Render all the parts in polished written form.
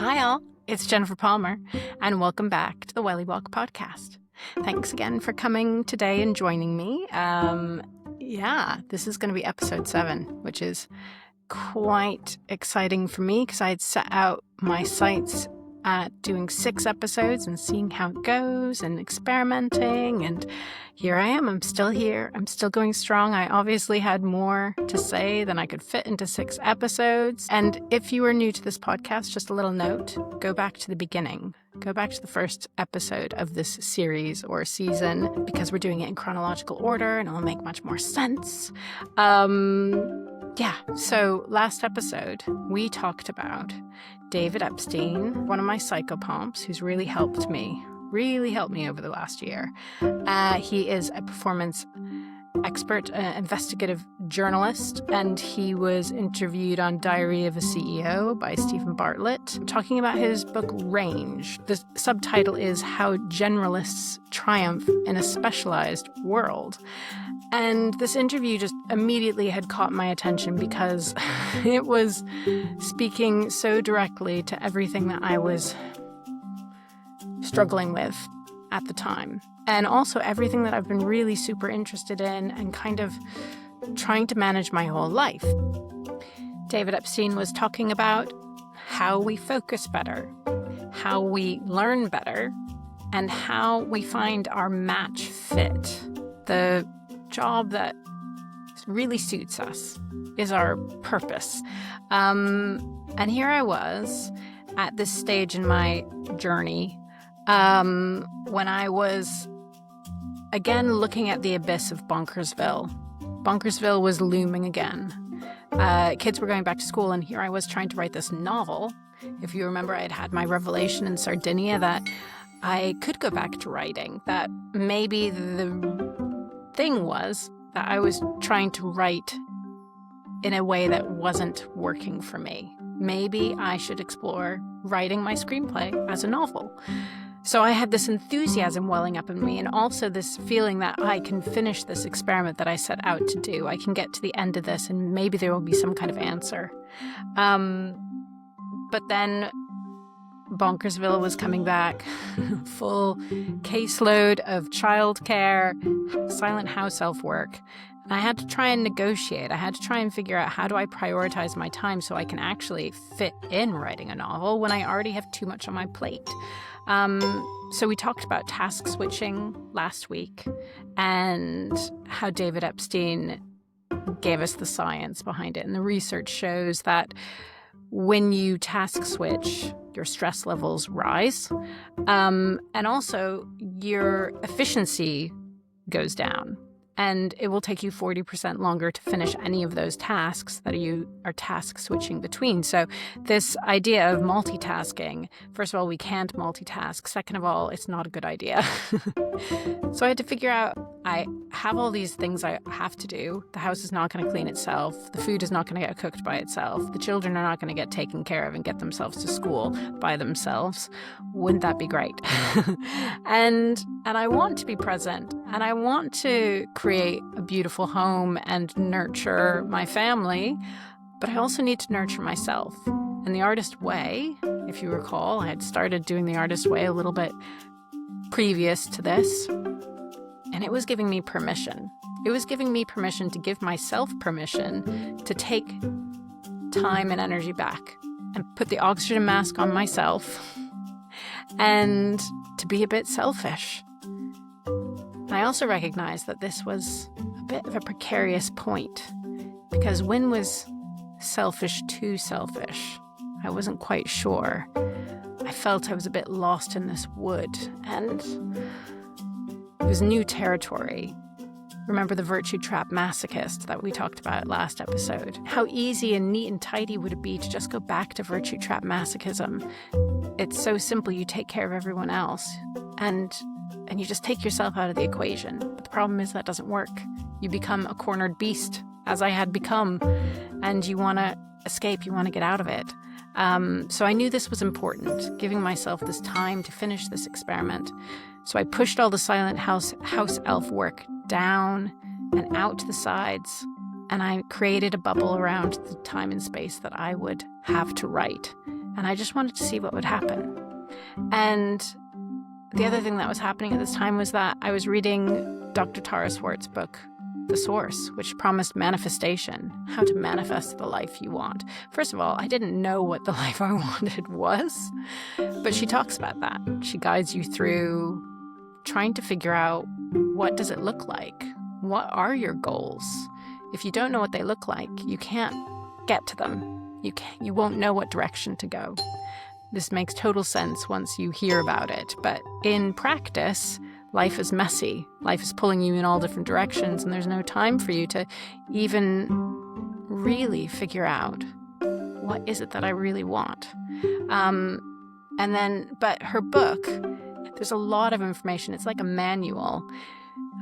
Hi all, it's Jennifer Palmer, and welcome back to the Welly Walk podcast. Thanks again for coming today and joining me. This is going to be episode 7, which is quite exciting for me because I had set out my sights at doing 6 episodes and seeing how it goes and experimenting, and here I am. I'm still here. I'm still going strong. I obviously had more to say than I could fit into 6 episodes. And if you are new to this podcast, just a little note, go back to the beginning. Go back to the first episode of this series or season because we're doing it in chronological order and it'll make much more sense. So last episode, we talked about David Epstein, one of my psychopomps who's really helped me over the last year. He is a performance expert, investigative journalist, and he was interviewed on Diary of a CEO by Stephen Bartlett, talking about his book Range. The subtitle is How Generalists Triumph in a Specialized World. And this interview just immediately had caught my attention because it was speaking so directly to everything that I was struggling with at the time. And also everything that I've been really super interested in and kind of trying to manage my whole life. David Epstein was talking about how we focus better, how we learn better, and how we find our match fit. The job that really suits us is our purpose. And here I was at this stage in my journey when I was again looking at the abyss of Bonkersville. Bonkersville was looming again. Kids were going back to school, and here I was trying to write this novel. If you remember, I had had my revelation in Sardinia that I could go back to writing, that maybe the thing was that I was trying to write in a way that wasn't working for me. Maybe I should explore writing my screenplay as a novel. So I had this enthusiasm welling up in me, and also this feeling that I can finish this experiment that I set out to do. I can get to the end of this and maybe there will be some kind of answer. But then Bonkersville was coming back, full caseload of childcare, silent house elf work. And I had to try and negotiate. I had to try and figure out, how do I prioritize my time so I can actually fit in writing a novel when I already have too much on my plate. So we talked about task switching last week and how David Epstein gave us the science behind it. And the research shows that when you task switch, your stress levels rise, and also your efficiency goes down. And it will take you 40% longer to finish any of those tasks that you are task switching between. So this idea of multitasking, first of all, we can't multitask. Second of all, it's not a good idea. So I had to figure out, I have all these things I have to do. The house is not going to clean itself. The food is not going to get cooked by itself. The children are not going to get taken care of and get themselves to school by themselves. Wouldn't that be great? And I want to be present, and I want to create a beautiful home and nurture my family, but I also need to nurture myself. And the Artist Way, if you recall, I had started doing the Artist Way a little bit previous to this, and it was giving me permission. It was giving me permission to give myself permission to take time and energy back and put the oxygen mask on myself and to be a bit selfish. I also recognized that this was a bit of a precarious point, because when was selfish too selfish? I wasn't quite sure. I felt I was a bit lost in this wood, and it was new territory. Remember the virtue trap masochist that we talked about last episode? How easy and neat and tidy would it be to just go back to virtue trap masochism? It's so simple. You take care of everyone else, and you just take yourself out of the equation. But the problem is that doesn't work. You become a cornered beast, as I had become, and you want to escape. You want to get out of it. So I knew this was important, giving myself this time to finish this experiment. So I pushed all the silent house elf work down and out to the sides, and I created a bubble around the time and space that I would have to write. And I just wanted to see what would happen. And the other thing that was happening at this time was that I was reading Dr. Tara Swart's book, The Source, which promised manifestation, how to manifest the life you want. First of all, I didn't know what the life I wanted was, but she talks about that. She guides you through trying to figure out, what does it look like? What are your goals? If you don't know what they look like, you can't get to them. You won't know what direction to go. This makes total sense once you hear about it, but in practice, life is messy. Life is pulling you in all different directions, and there's no time for you to even really figure out, what is it that I really want? But her book, there's a lot of information. It's like a manual.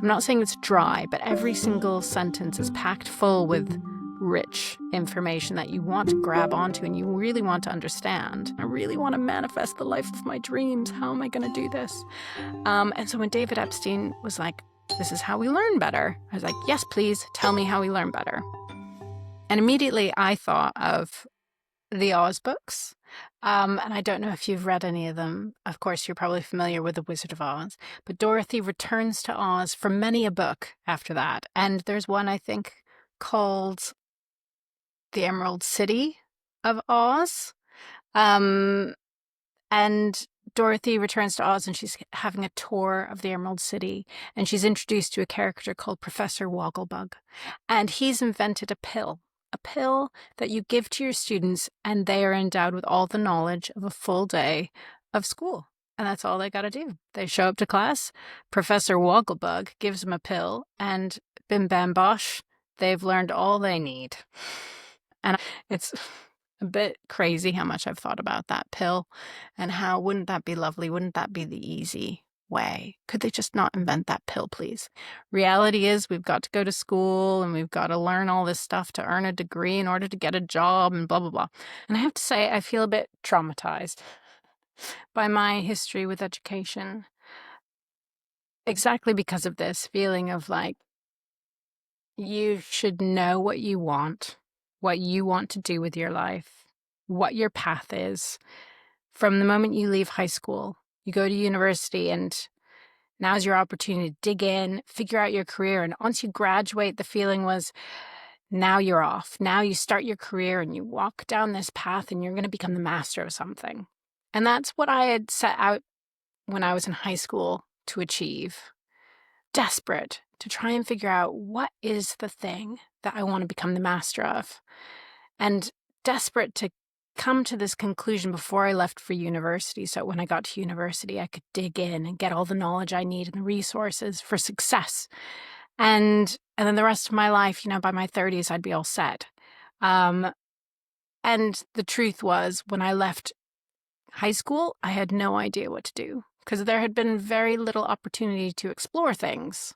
I'm not saying it's dry, but every single sentence is packed full with rich information that you want to grab onto and you really want to understand. I really want to manifest the life of my dreams. How am I going to do this? And so when David Epstein was like, this is how we learn better, I was like, yes, please tell me how we learn better. And immediately I thought of the Oz books. And I don't know if you've read any of them. Of course, you're probably familiar with The Wizard of Oz. But Dorothy returns to Oz for many a book after that. And there's one, I think, called The Emerald City of Oz. And Dorothy returns to Oz and she's having a tour of the Emerald City. And she's introduced to a character called Professor Wogglebug. And he's invented a pill that you give to your students and they are endowed with all the knowledge of a full day of school. And that's all they got to do. They show up to class, Professor Wogglebug gives them a pill, and bim bam bosh, they've learned all they need. And it's a bit crazy how much I've thought about that pill and how wouldn't that be lovely? Wouldn't that be the easy way? Could they just not invent that pill, please? Reality is we've got to go to school and we've got to learn all this stuff to earn a degree in order to get a job and blah, blah, blah. And I have to say, I feel a bit traumatized by my history with education. Exactly because of this feeling of like, you should know what you want to do with your life, what your path is. From the moment you leave high school, you go to university, and now's your opportunity to dig in, figure out your career. And once you graduate, the feeling was, now you're off. Now you start your career and you walk down this path and you're going to become the master of something. And that's what I had set out when I was in high school to achieve. Desperate to try and figure out, what is the thing that I want to become the master of? And desperate to come to this conclusion before I left for university. So when I got to university, I could dig in and get all the knowledge I need and the resources for success. And then the rest of my life, by my 30s, I'd be all set. And the truth was, when I left high school, I had no idea what to do because there had been very little opportunity to explore things.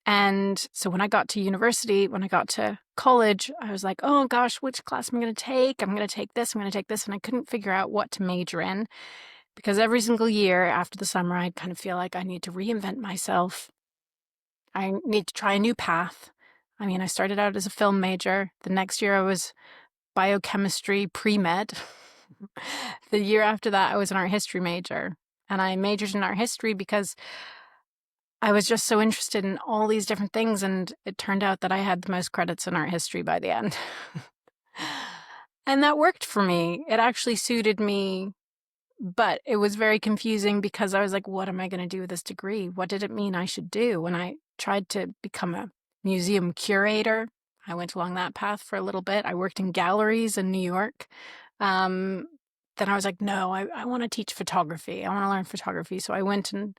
And so when I got to university, when I got to college, I was like, oh gosh, which class am I going to take? I'm going to take this, I'm going to take this. And I couldn't figure out what to major in because every single year after the summer, I'd kind of feel like I need to reinvent myself. I need to try a new path. I mean, I started out as a film major. The next year I was biochemistry pre-med. The year after that, I was an art history major. And I majored in art history because I was just so interested in all these different things, and it turned out that I had the most credits in art history by the end. And that worked for me. It actually suited me, but it was very confusing because I was like, what am I going to do with this degree? What did it mean I should do? When I tried to become a museum curator, I went along that path for a little bit. I worked in galleries in New York. Then I was like, no, I want to teach photography. I want to learn photography. So I went and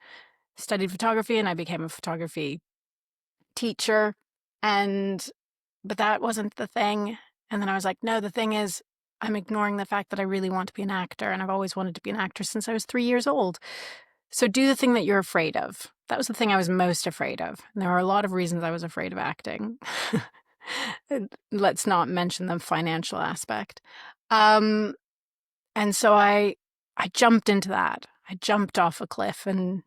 studied photography and I became a photography teacher. But that wasn't the thing. And then I was like, no, the thing is, I'm ignoring the fact that I really want to be an actor. And I've always wanted to be an actor since I was 3 years old. So do the thing that you're afraid of. That was the thing I was most afraid of. And there were a lot of reasons I was afraid of acting. Let's not mention the financial aspect. And so I jumped into that. I jumped off a cliff and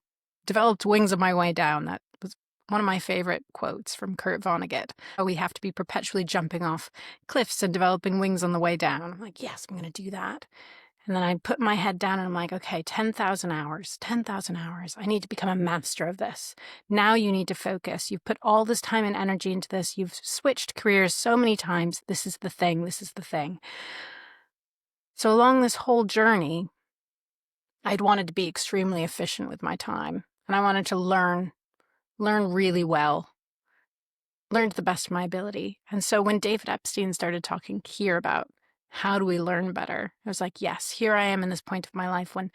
developed wings on my way down. That was one of my favorite quotes from Kurt Vonnegut. We have to be perpetually jumping off cliffs and developing wings on the way down. I'm like, yes, I'm going to do that. And then I put my head down and I'm like, okay, 10,000 hours, 10,000 hours. I need to become a master of this. Now you need to focus. You've put all this time and energy into this. You've switched careers so many times. This is the thing. This is the thing. So along this whole journey, I'd wanted to be extremely efficient with my time. And I wanted to learn really well, learn to the best of my ability. And so when David Epstein started talking here about how do we learn better, I was like, yes, here I am in this point of my life when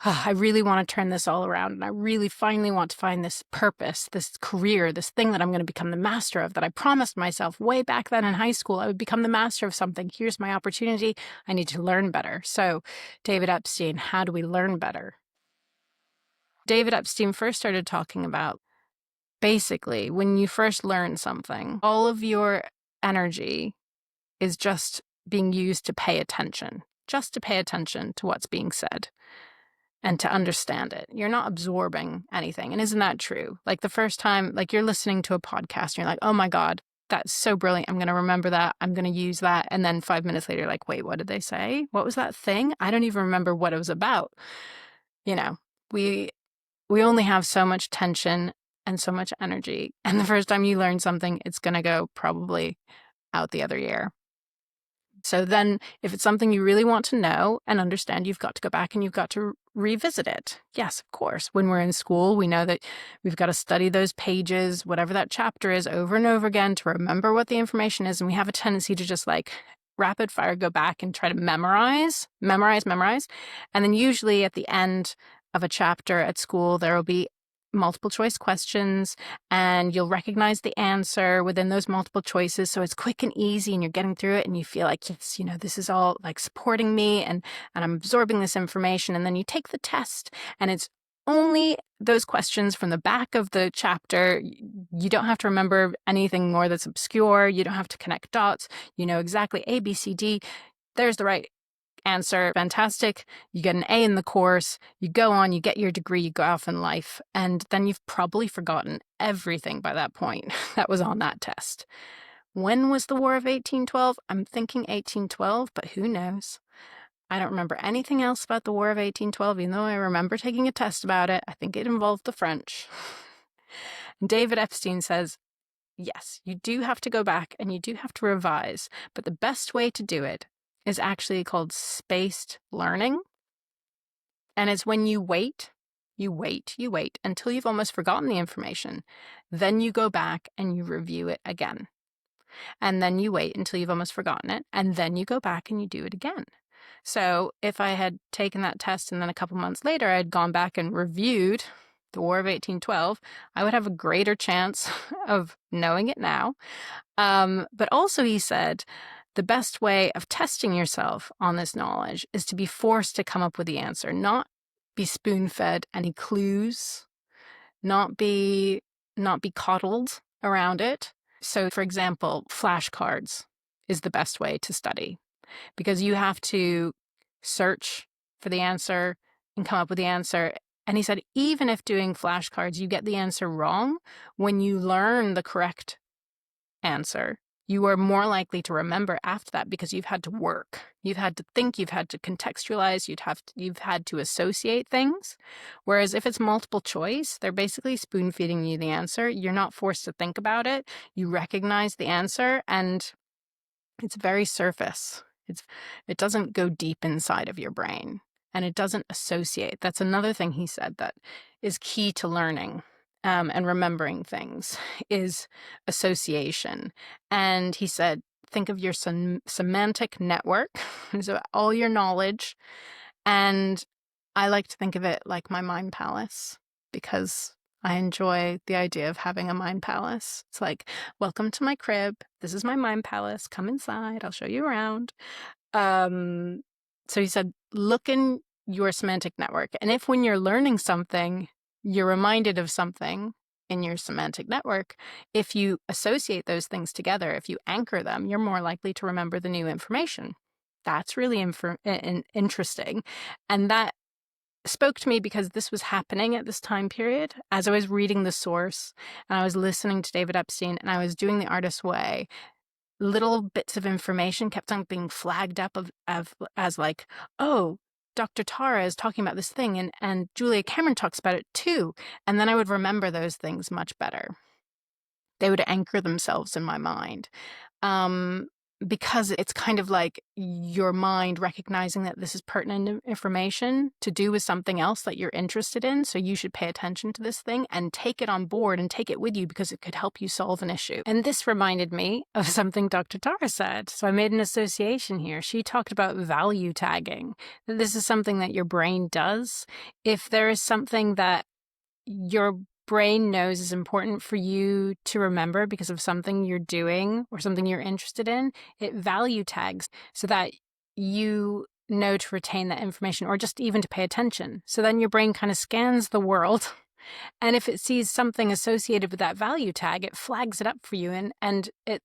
I really want to turn this all around. And I really finally want to find this purpose, this career, this thing that I'm going to become the master of, that I promised myself way back then in high school. I would become the master of something. Here's my opportunity. I need to learn better. So David Epstein, how do we learn better? David Epstein first started talking about basically when you first learn something, all of your energy is just being used to pay attention, just to pay attention to what's being said and to understand it. You're not absorbing anything. And isn't that true? Like the first time, like you're listening to a podcast and you're like, oh my God, that's so brilliant. I'm going to remember that. I'm going to use that. And then 5 minutes later, you're like, wait, what did they say? What was that thing? I don't even remember what it was about. You know, we only have so much tension and so much energy. And the first time you learn something, it's going to go probably out the other ear. So then if it's something you really want to know and understand, you've got to go back and you've got to revisit it. Yes, of course. When we're in school, we know that we've got to study those pages, whatever that chapter is, over and over again to remember what the information is. And we have a tendency to just like rapid fire go back and try to memorize. And then usually at the end of a chapter at school, there will be multiple choice questions and you'll recognize the answer within those multiple choices. So it's quick and easy and you're getting through it and you feel like, yes, you know, this is all like supporting me and I'm absorbing this information. And then you take the test and it's only those questions from the back of the chapter. You don't have to remember anything more that's obscure. You don't have to connect dots. You know exactly A, B, C, D. There's the right answer. Fantastic. You get an A in the course, you go on, you get your degree, you go off in life, and then you've probably forgotten everything by that point that was on that test. When was the War of 1812? I'm thinking 1812, but who knows? I don't remember anything else about the War of 1812, even though I remember taking a test about it. I think it involved the French. David Epstein says, yes, you do have to go back and you do have to revise, but the best way to do it is actually called spaced learning. And it's when you wait until you've almost forgotten the information. Then you go back and you review it again. And then you wait until you've almost forgotten it. And then you go back and you do it again. So if I had taken that test and then a couple months later, I had gone back and reviewed the War of 1812, I would have a greater chance of knowing it now. But also he said, the best way of testing yourself on this knowledge is to be forced to come up with the answer, not be spoon-fed any clues, not be coddled around it. So, for example, flashcards is the best way to study because you have to search for the answer and come up with the answer. And he said, even if doing flashcards, you get the answer wrong, when you learn the correct answer, you are more likely to remember after that because you've had to work. You've had to think, you've had to contextualize, you've had to associate things. Whereas if it's multiple choice, they're basically spoon feeding you the answer. You're not forced to think about it. You recognize the answer and it's very surface. It doesn't go deep inside of your brain and it doesn't associate. That's another thing he said that is key to learning. And remembering things is association. And he said, think of your semantic network, so all your knowledge. And I like to think of it like my mind palace because I enjoy the idea of having a mind palace. It's like, welcome to my crib. This is my mind palace. Come inside. I'll show you around. So he said, look in your semantic network. And if when you're learning something, you're reminded of something in your semantic network, if you associate those things together, if you anchor them, you're more likely to remember the new information. That's really interesting. And that spoke to me because this was happening at this time period. As I was reading the source and I was listening to David Epstein and I was doing the artist's way, little bits of information kept on being flagged up as like, oh, Dr. Tara is talking about this thing, and Julia Cameron talks about it too. And then I would remember those things much better. They would anchor themselves in my mind. Because it's kind of like your mind recognizing that this is pertinent information to do with something else that you're interested in. So you should pay attention to this thing and take it on board and take it with you because it could help you solve an issue. And this reminded me of something Dr. Tara said. So I made an association here. She talked about value tagging. This is something that your brain does. If there is something that your brain knows is important for you to remember because of something you're doing or something you're interested in, it value tags so that you know to retain that information or just even to pay attention. So then your brain kind of scans the world, and if it sees something associated with that value tag, it flags it up for you and it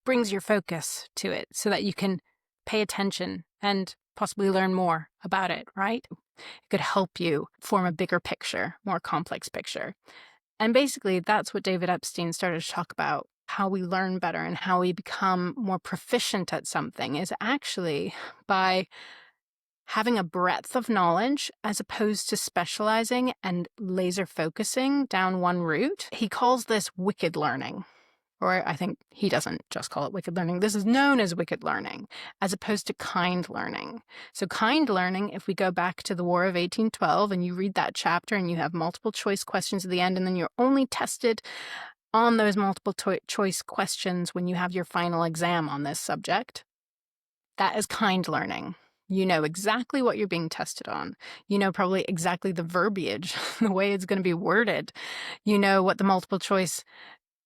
brings your focus to it so that you can pay attention and possibly learn more about it, right? It could help you form a bigger picture, more complex picture. And basically, that's what David Epstein started to talk about, how we learn better and how we become more proficient at something is actually by having a breadth of knowledge as opposed to specializing and laser focusing down one route. He calls this wicked learning. Or I think he doesn't just call it wicked learning. This is known as wicked learning, as opposed to kind learning. So kind learning, if we go back to the War of 1812 and you read that chapter and you have multiple choice questions at the end, and then you're only tested on those multiple choice questions when you have your final exam on this subject, that is kind learning. You know exactly what you're being tested on. You know probably exactly the verbiage, the way it's going to be worded. You know what the multiple choice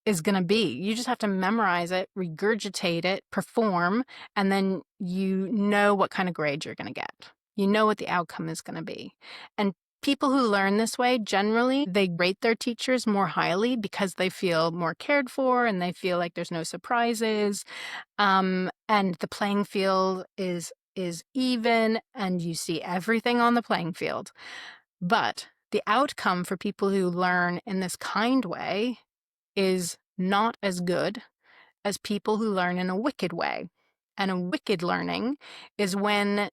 is going to be. You just have to memorize it, regurgitate it, perform, and then you know what kind of grade you're going to get. You know what the outcome is going to be. And people who learn this way, generally, they rate their teachers more highly because they feel more cared for and they feel like there's no surprises. And the playing field is even, and you see everything on the playing field. But the outcome for people who learn in this kind way is not as good as people who learn in a wicked way. And a wicked learning is when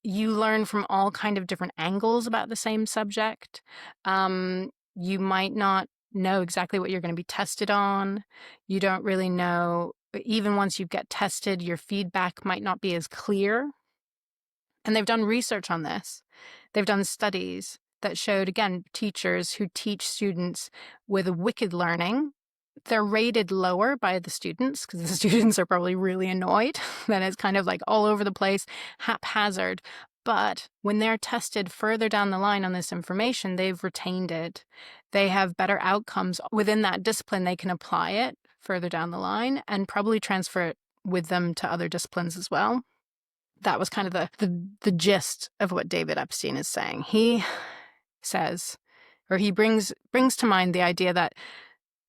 you learn from all kind of different angles about the same subject. You might not know exactly what you're going to be tested on. You don't really know, even once you get tested, your feedback might not be as clear. And they've done research on this. They've done studies that showed, again, teachers who teach students with a wicked learning, they're rated lower by the students because the students are probably really annoyed that it's kind of like all over the place, haphazard. But when they're tested further down the line on this information, they've retained it. They have better outcomes within that discipline. They can apply it further down the line and probably transfer it with them to other disciplines as well. That was kind of the gist of what David Epstein is saying. He says, or he brings to mind the idea that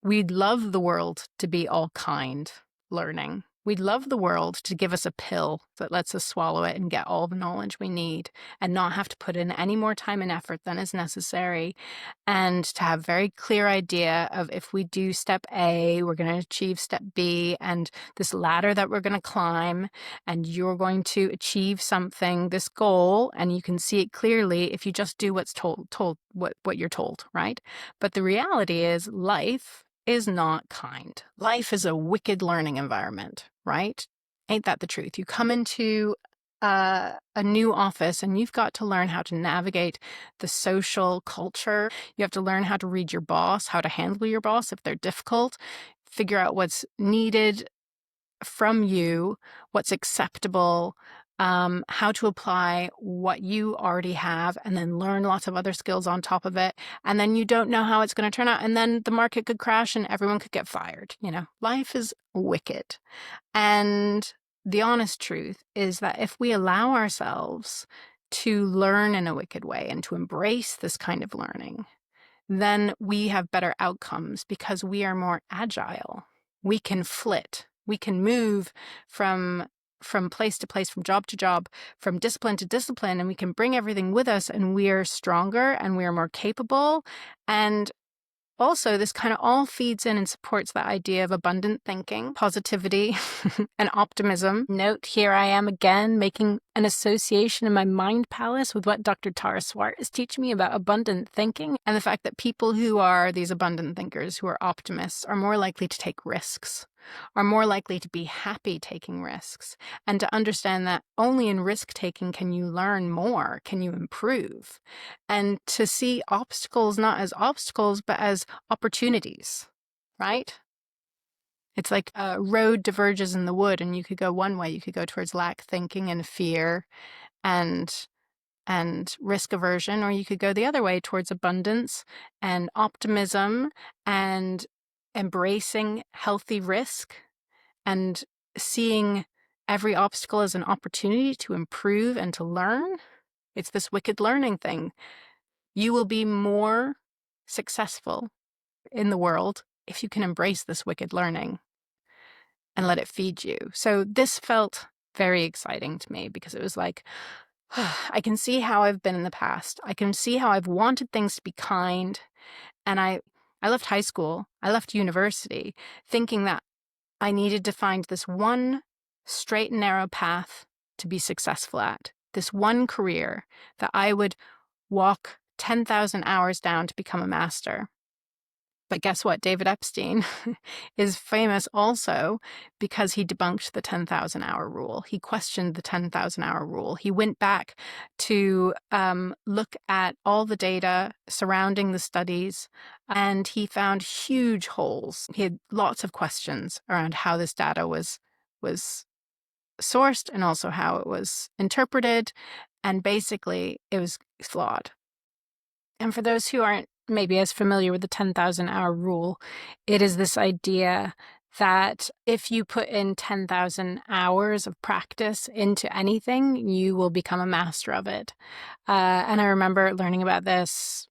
we'd love the world to be all kind learning. We'd love the world to give us a pill that lets us swallow it and get all the knowledge we need and not have to put in any more time and effort than is necessary, and to have very clear idea of if we do step A, we're going to achieve step B, and this ladder that we're going to climb, and you're going to achieve something, this goal, and you can see it clearly if you just do what's told what you're told, right? But the reality is life is not kind. Life is a wicked learning environment, right? Ain't that the truth? You come into a new office and you've got to learn how to navigate the social culture. You have to learn how to read your boss, how to handle your boss if they're difficult, figure out what's needed from you, what's acceptable, how to apply what you already have, and then learn lots of other skills on top of it. And then you don't know how it's going to turn out. And then the market could crash and everyone could get fired. You know, life is wicked. And the honest truth is that if we allow ourselves to learn in a wicked way and to embrace this kind of learning, then we have better outcomes because we are more agile. We can flit. We can move from place to place, from job to job, from discipline to discipline, and we can bring everything with us, and we are stronger and we are more capable. And also, this kind of all feeds in and supports the idea of abundant thinking, positivity, and optimism. Note, here I am again making an association in my mind palace with what Dr. Tara Swart is teaching me about abundant thinking and the fact that people who are these abundant thinkers, who are optimists, are more likely to take risks, are more likely to be happy taking risks, and to understand that only in risk-taking can you learn more, can you improve, and to see obstacles not as obstacles, but as opportunities, right? It's like a road diverges in the wood, and you could go one way. You could go towards lack thinking and fear and risk aversion, or you could go the other way towards abundance and optimism and embracing healthy risk and seeing every obstacle as an opportunity to improve and to learn. It's this wicked learning thing. You will be more successful in the world if you can embrace this wicked learning and let it feed you. So this felt very exciting to me because it was like, I can see how I've been in the past. I can see how I've wanted things to be kind. And I left high school, I left university thinking that I needed to find this one straight and narrow path to be successful at, this one career that I would walk 10,000 hours down to become a master. But guess what? David Epstein is famous also because he debunked the 10,000-hour rule. He questioned the 10,000-hour rule. He went back to look at all the data surrounding the studies, and he found huge holes. He had lots of questions around how this data was sourced and also how it was interpreted, and basically it was flawed. And for those who aren't maybe as familiar with the 10,000-hour rule, it is this idea that if you put in 10,000 hours of practice into anything, you will become a master of it. And I remember learning about this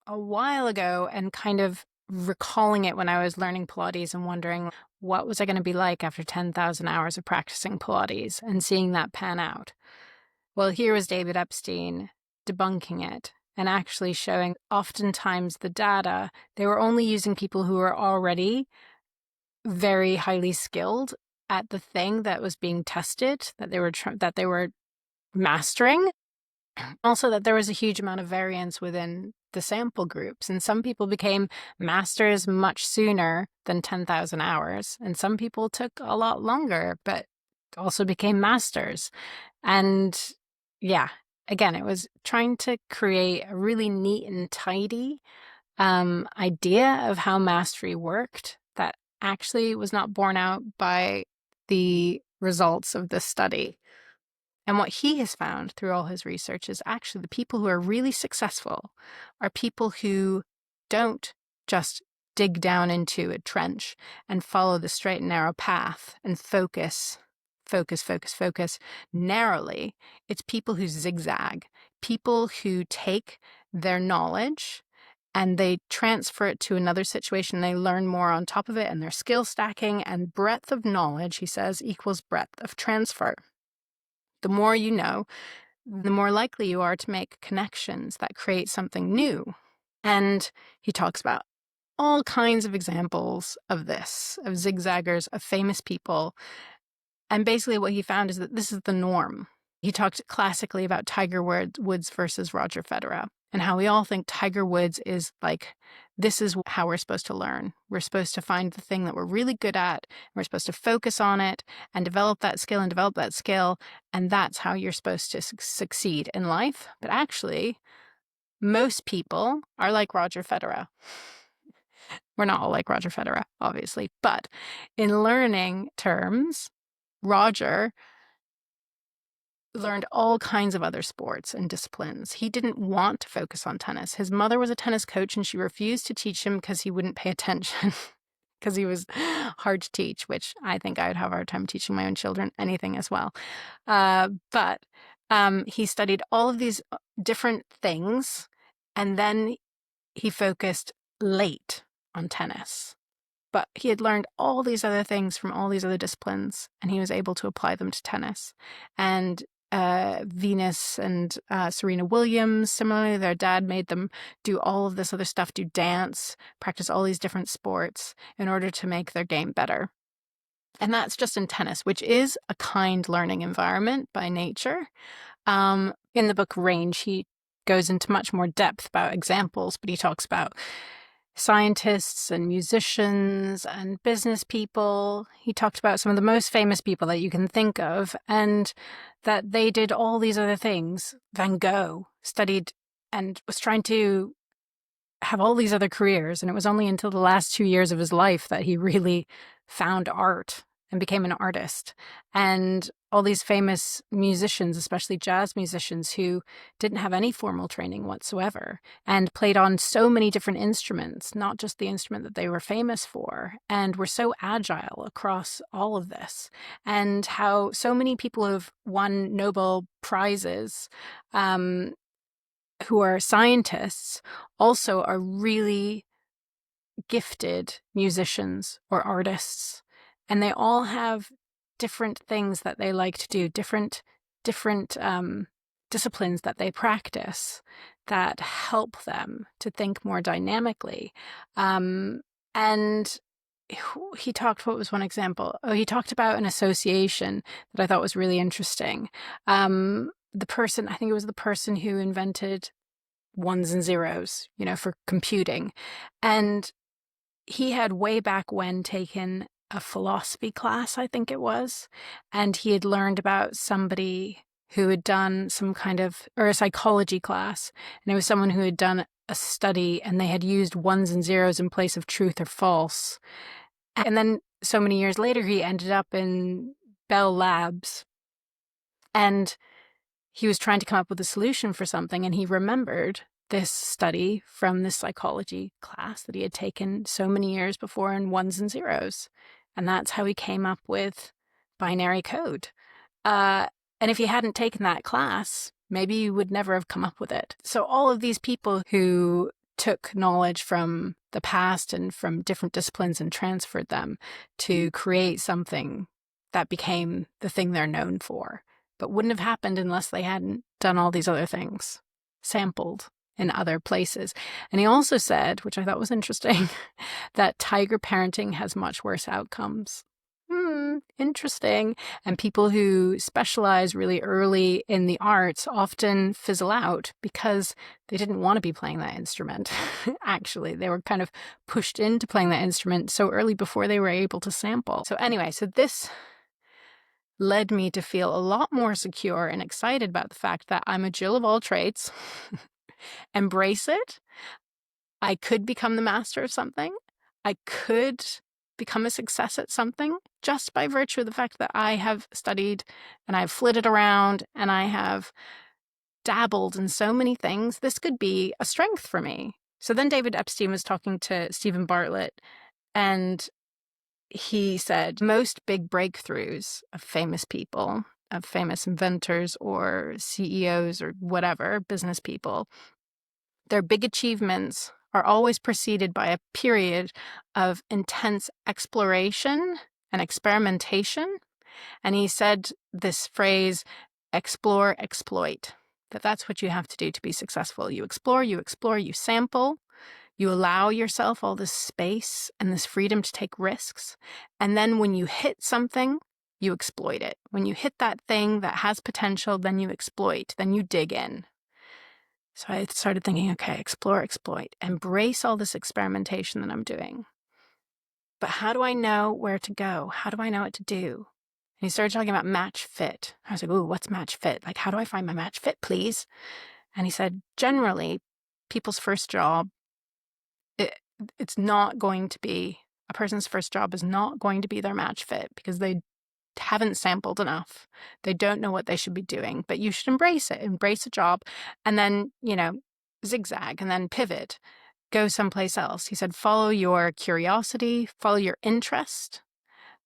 a while ago and kind of recalling it when I was learning Pilates and wondering, what was I going to be like after 10,000 hours of practicing Pilates and seeing that pan out? Well, here was David Epstein debunking it and actually showing oftentimes the data, they were only using people who were already very highly skilled at the thing that was being tested, that they were mastering. Also, that there was a huge amount of variance within the sample groups. And some people became masters much sooner than 10,000 hours. And some people took a lot longer, but also became masters. And yeah, again, it was trying to create a really neat and tidy idea of how mastery worked that actually was not borne out by the results of this study. And what he has found through all his research is actually the people who are really successful are people who don't just dig down into a trench and follow the straight and narrow path and focus narrowly. It's people who zigzag, people who take their knowledge and they transfer it to another situation. They learn more on top of it, and they're skill stacking, and breadth of knowledge, he says, equals breadth of transfer. The more you know, the more likely you are to make connections that create something new. And he talks about all kinds of examples of this, of zigzaggers, of famous people. And basically what he found is that this is the norm. He talked classically about Tiger Woods versus Roger Federer, and how we all think Tiger Woods is like, this is how we're supposed to learn. We're supposed to find the thing that we're really good at, and we're supposed to focus on it and develop that skill, and that's how you're supposed to succeed in life. But actually, most people are like Roger Federer. We're not all like Roger Federer, obviously, but in learning terms, Roger learned all kinds of other sports and disciplines. He didn't want to focus on tennis. His mother was a tennis coach and she refused to teach him because he wouldn't pay attention, because he was hard to teach, which I think I would have a hard time teaching my own children anything as well. But he studied all of these different things, and then he focused late on tennis. But he had learned all these other things from all these other disciplines, and he was able to apply them to tennis. And Venus and Serena Williams, similarly, their dad made them do all of this other stuff, do dance, practice all these different sports in order to make their game better. And that's just in tennis, which is a kind learning environment by nature. In the book Range, he goes into much more depth about examples, but he talks about scientists and musicians and business people. He talked about some of the most famous people that you can think of, and that they did all these other things. Van Gogh studied and was trying to have all these other careers, and it was only until the last 2 years of his life that he really found art and became an artist. And all these famous musicians, especially jazz musicians, who didn't have any formal training whatsoever and played on so many different instruments, not just the instrument that they were famous for, and were so agile across all of this. And how so many people who've won Nobel Prizes, who are scientists, also are really gifted musicians or artists, and they all have different things that they like to do, different disciplines that they practice that help them to think more dynamically. And he talked, what was one example? Oh, he talked about an association that I thought was really interesting. The person, I think it was the person who invented ones and zeros, for computing. And he had way back when taken a philosophy class, I think it was, and he had learned about somebody who had done some kind of, or a psychology class, and it was someone who had done a study and they had used ones and zeros in place of truth or false. And then so many years later, he ended up in Bell Labs, and he was trying to come up with a solution for something, and he remembered this study from this psychology class that he had taken so many years before in ones and zeros. And that's how he came up with binary code. And if he hadn't taken that class, maybe he would never have come up with it. So all of these people who took knowledge from the past and from different disciplines and transferred them to create something that became the thing they're known for, but wouldn't have happened unless they hadn't done all these other things, sampled in other places. And he also said, which I thought was interesting, that tiger parenting has much worse outcomes. Interesting. And people who specialize really early in the arts often fizzle out because they didn't want to be playing that instrument. Actually, they were kind of pushed into playing that instrument so early before they were able to sample. So anyway, so this led me to feel a lot more secure and excited about the fact that I'm a Jill of all trades. Embrace it. I could become the master of something. I could become a success at something just by virtue of the fact that I have studied and I've flitted around and I have dabbled in so many things. This could be a strength for me. So then David Epstein was talking to Stephen Bartlett, and he said most big breakthroughs of famous people, of famous inventors or CEOs or whatever, business people, their big achievements are always preceded by a period of intense exploration and experimentation. And he said this phrase, explore, exploit, that's what you have to do to be successful. You explore, you sample, you allow yourself all this space and this freedom to take risks. And then when you hit something, you exploit it. When you hit that thing that has potential, then you exploit, then you dig in. So I started thinking, okay, explore, exploit, embrace all this experimentation that I'm doing. But how do I know where to go? How do I know what to do? And he started talking about match fit. I was like, ooh, what's match fit? Like, how do I find my match fit, please? And he said, generally, people's first job, it's not going to be, a person's first job is not going to be their match fit because they haven't sampled enough. They don't know what they should be doing, but you should embrace it. Embrace a job and then, zigzag and then pivot, go someplace else. He said, follow your curiosity, follow your interest,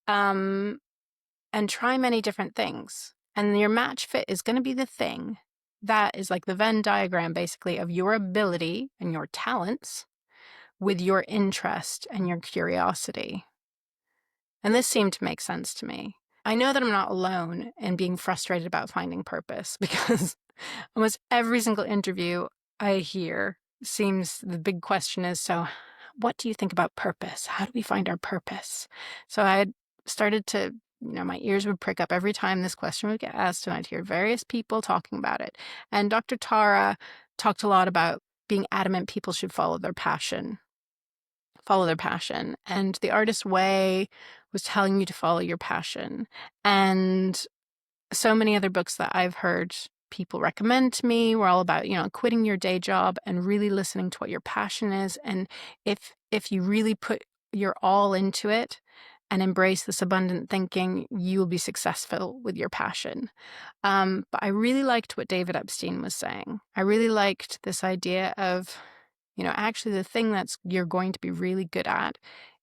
and try many different things. And your match fit is going to be the thing that is like the Venn diagram, basically, of your ability and your talents with your interest and your curiosity. And this seemed to make sense to me. I know that I'm not alone in being frustrated about finding purpose because almost every single interview I hear seems the big question is, so what do you think about purpose? How do we find our purpose? So I had started to, my ears would prick up every time this question would get asked, and I'd hear various people talking about it. And Dr. Tara talked a lot about being adamant people should follow their passion. Follow their passion. And The Artist's Way was telling you to follow your passion. And so many other books that I've heard people recommend to me were all about, quitting your day job and really listening to what your passion is. And if you really put your all into it and embrace this abundant thinking, you will be successful with your passion. But I really liked what David Epstein was saying. I really liked this idea of, actually the thing that's you're going to be really good at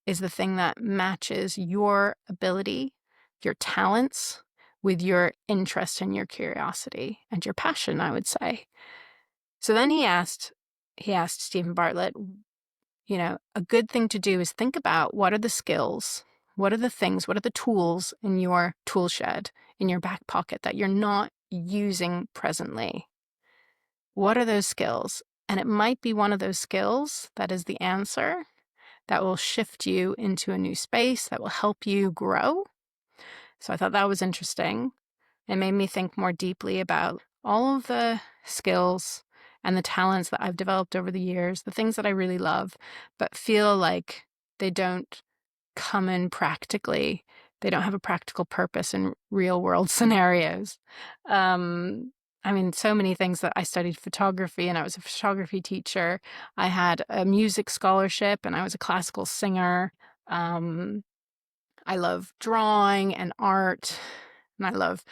is the thing that matches your ability, your talents, with your interest and your curiosity and your passion, I would say. So then he asked Stephen Bartlett, a good thing to do is think about what are the skills, what are the things, what are the tools in your tool shed, in your back pocket that you're not using presently. What are those skills? And it might be one of those skills that is the answer that will shift you into a new space, that will help you grow. So I thought that was interesting. It made me think more deeply about all of the skills and the talents that I've developed over the years, the things that I really love, but feel like they don't come in practically. They don't have a practical purpose in real world scenarios. So many things that I studied photography and I was a photography teacher. I had a music scholarship and I was a classical singer. I love drawing and art, and I love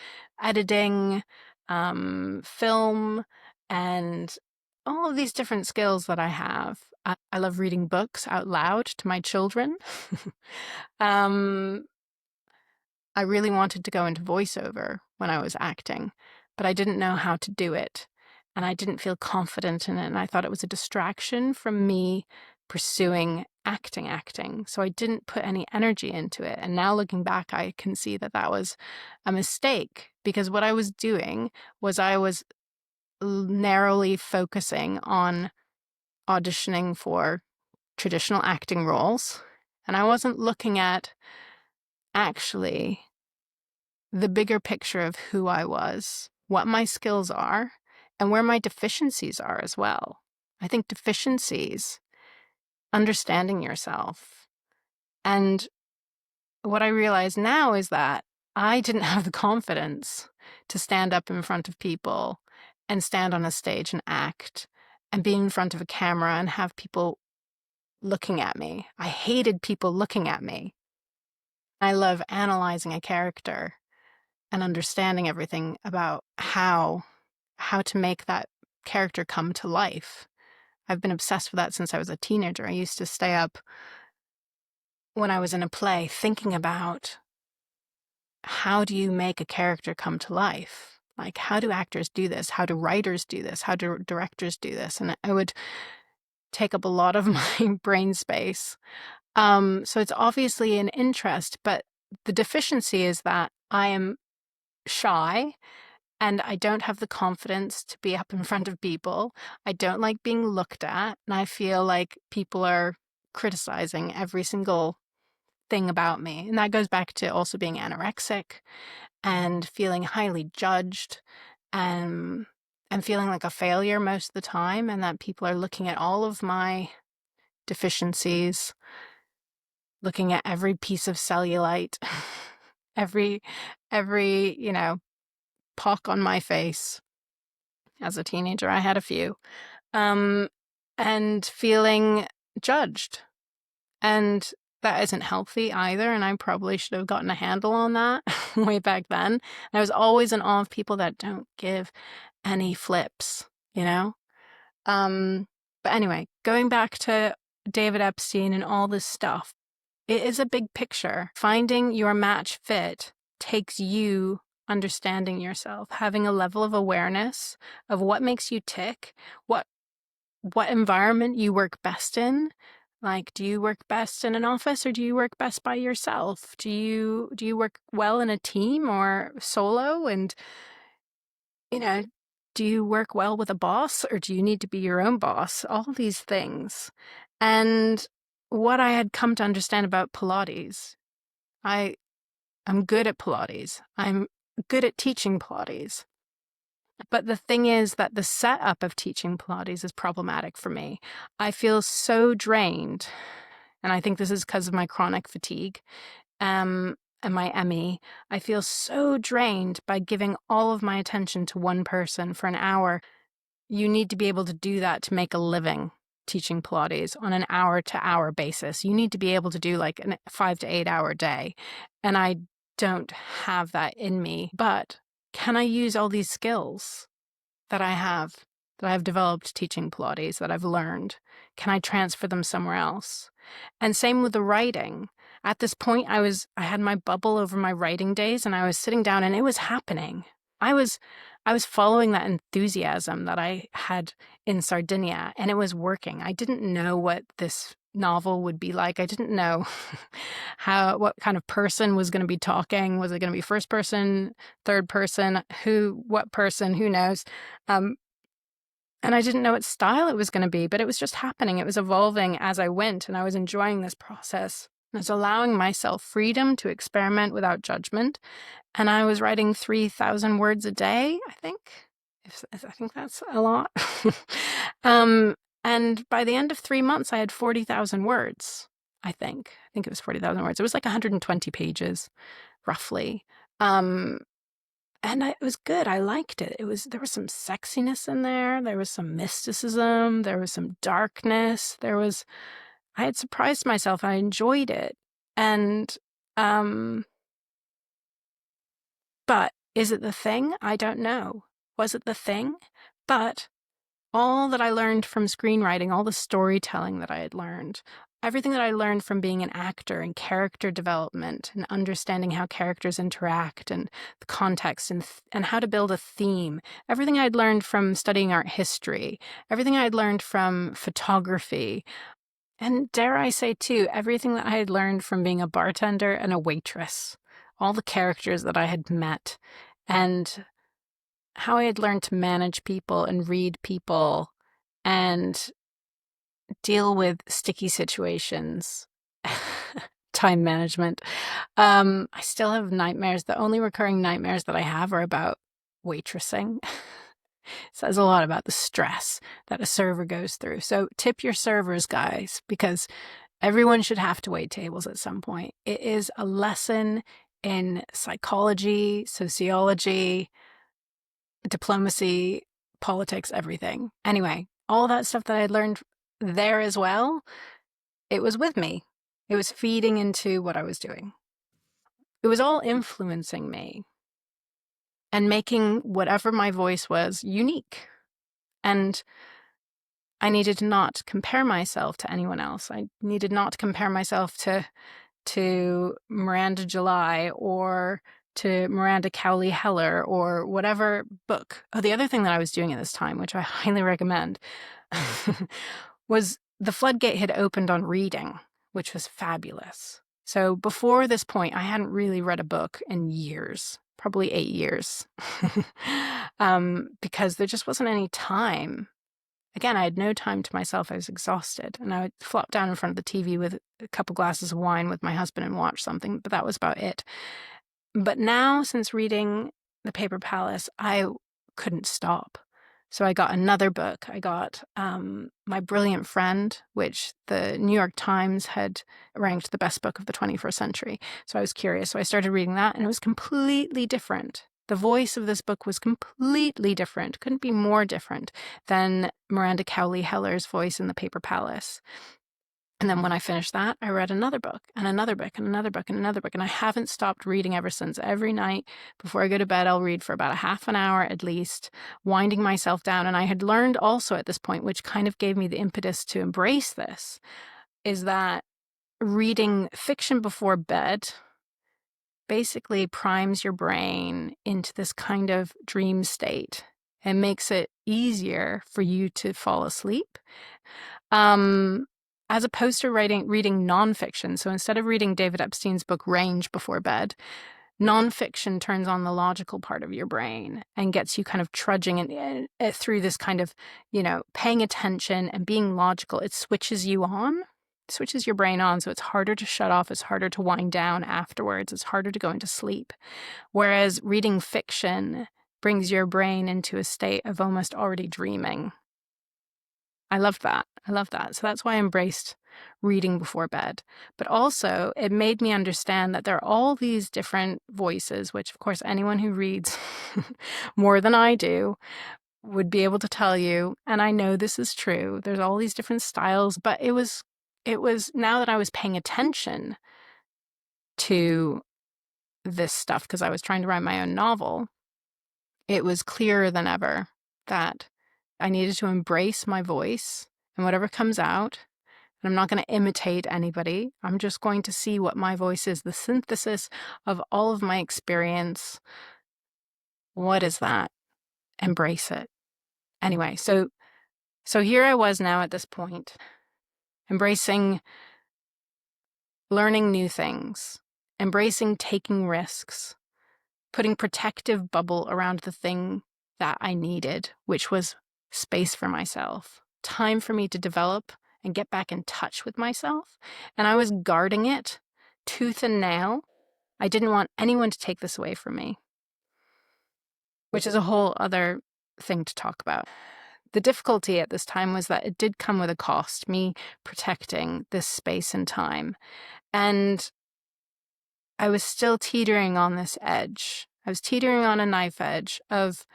editing, film, and all of these different skills that I have. I love reading books out loud to my children. um, I really wanted to go into voiceover when I was acting, but I didn't know how to do it. And I didn't feel confident in it. And I thought it was a distraction from me pursuing acting. So I didn't put any energy into it. And now looking back, I can see that that was a mistake, because what I was doing was I was narrowly focusing on auditioning for traditional acting roles. And I wasn't looking at actually the bigger picture of who I was, what my skills are, and where my deficiencies are as well. I think deficiencies, understanding yourself. And what I realize now is that I didn't have the confidence to stand up in front of people and stand on a stage and act and be in front of a camera and have people looking at me. I hated people looking at me. I love analyzing a character and understanding everything about how to make that character come to life. I've been obsessed with that since I was a teenager. I used to stay up when I was in a play thinking about how do you make a character come to life? Like, how do actors do this? How do writers do this? How do directors do this? And it would take up a lot of my brain space. So it's obviously an interest, but the deficiency is that I am shy and I don't have the confidence to be up in front of people. I don't like being looked at, and I feel like people are criticizing every single thing about me. And that goes back to also being anorexic and feeling highly judged and feeling like a failure most of the time, and that people are looking at all of my deficiencies, looking at every piece of cellulite, every pock on my face. As a teenager, I had a few, and feeling judged. And that isn't healthy either. And I probably should have gotten a handle on that way back then. And I was always in awe of people that don't give any flips, you know? But anyway, going back to David Epstein and all this stuff, it is a big picture. Finding your match fit takes you understanding yourself, having a level of awareness of what makes you tick, what environment you work best in. Like, do you work best in an office or do you work best by yourself? Do you work well in a team or solo? And, do you work well with a boss or do you need to be your own boss? All these things. And what I had come to understand about Pilates, I I'm good at Pilates. I'm good at teaching Pilates. But the thing is that the setup of teaching Pilates is problematic for me. I feel so drained, and I think this is because of my chronic fatigue and my ME. I feel so drained by giving all of my attention to one person for an hour. You need to be able to do that to make a living teaching Pilates on an hour-to-hour basis. You need to be able to do like a 5 to 8 hour day. And I don't have that in me. But can I use all these skills that I've developed teaching Pilates, that I've learned? Can I transfer them somewhere else? And same with the writing. At this point, I had my bubble over my writing days, and I was sitting down and it was happening. I was following that enthusiasm that I had in Sardinia, and it was working. I didn't know what this novel would be like. I didn't know what kind of person was going to be talking. Was it going to be first person, third person, what person, who knows? And I didn't know what style it was going to be, but it was just happening. It was evolving as I went, and I was enjoying this process. I was allowing myself freedom to experiment without judgment. And I was writing 3,000 words a day, I think. I think that's a lot. And by the end of 3 months, I had 40,000 words, I think. I think it was 40,000 words. It was like 120 pages, roughly. And it was good. I liked it. There was some sexiness in there. There was some mysticism. There was some darkness. I had surprised myself. I enjoyed it. And, but is it the thing? I don't know. Was it the thing? But all that I learned from screenwriting, all the storytelling that I had learned, everything that I learned from being an actor and character development and understanding how characters interact and the context and how to build a theme, everything I'd learned from studying art history, everything I'd learned from photography, and dare I say too, everything that I had learned from being a bartender and a waitress, all the characters that I had met, and how I had learned to manage people and read people and deal with sticky situations, time management. I still have nightmares. The only recurring nightmares that I have are about waitressing. Says a lot about the stress that a server goes through. So tip your servers, guys, because everyone should have to wait tables at some point. It is a lesson in psychology, sociology, diplomacy, politics, everything. Anyway, all that stuff that I had learned there as well, it was with me. It was feeding into what I was doing. It was all influencing me and making whatever my voice was unique. And I needed to not compare myself to anyone else. I needed not to compare myself to Miranda July or to Miranda Cowley Heller or whatever book. Oh, the other thing that I was doing at this time, which I highly recommend, was the floodgate had opened on reading, which was fabulous. So before this point, I hadn't really read a book in years, probably 8 years, because there just wasn't any time. Again, I had no time to myself. I was exhausted, and I would flop down in front of the TV with a couple glasses of wine with my husband and watch something, but that was about it. But now, since reading The Paper Palace, I couldn't stop. So I got another book. I got My Brilliant Friend, which the New York Times had ranked the best book of the 21st century. So I was curious. So I started reading that, and it was completely different. The voice of this book was completely different, couldn't be more different than Miranda Cowley Heller's voice in The Paper Palace. And then when I finished that, I read another book and another book and another book and another book. And I haven't stopped reading ever since. Every night before I go to bed, I'll read for about a half an hour at least, winding myself down. And I had learned also at this point, which kind of gave me the impetus to embrace this, is that reading fiction before bed basically primes your brain into this kind of dream state and makes it easier for you to fall asleep. As opposed to reading nonfiction. So instead of reading David Epstein's book Range before bed, nonfiction turns on the logical part of your brain and gets you kind of trudging through this kind of, paying attention and being logical. It switches you on. switches your brain on, so it's harder to shut off, it's harder to wind down afterwards, it's harder to go into sleep. Whereas reading fiction brings your brain into a state of almost already dreaming. I love that. I love that. So that's why I embraced reading before bed. But also, it made me understand that there are all these different voices, which, of course, anyone who reads more than I do would be able to tell you. And I know this is true. There's all these different styles, but it was now that I was paying attention to this stuff, because I was trying to write my own novel, it was clearer than ever that I needed to embrace my voice and whatever comes out. And I'm not going to imitate anybody. I'm just going to see what my voice is, the synthesis of all of my experience. What is that? Embrace it. Anyway, so here I was now at this point, embracing learning new things, embracing taking risks, putting protective bubble around the thing that I needed, which was space for myself, time for me to develop and get back in touch with myself. And I was guarding it tooth and nail. I didn't want anyone to take this away from me, which is a whole other thing to talk about. The difficulty at this time was that it did come with a cost, me protecting this space and time. And I was still teetering on this edge. I was teetering on a knife edge of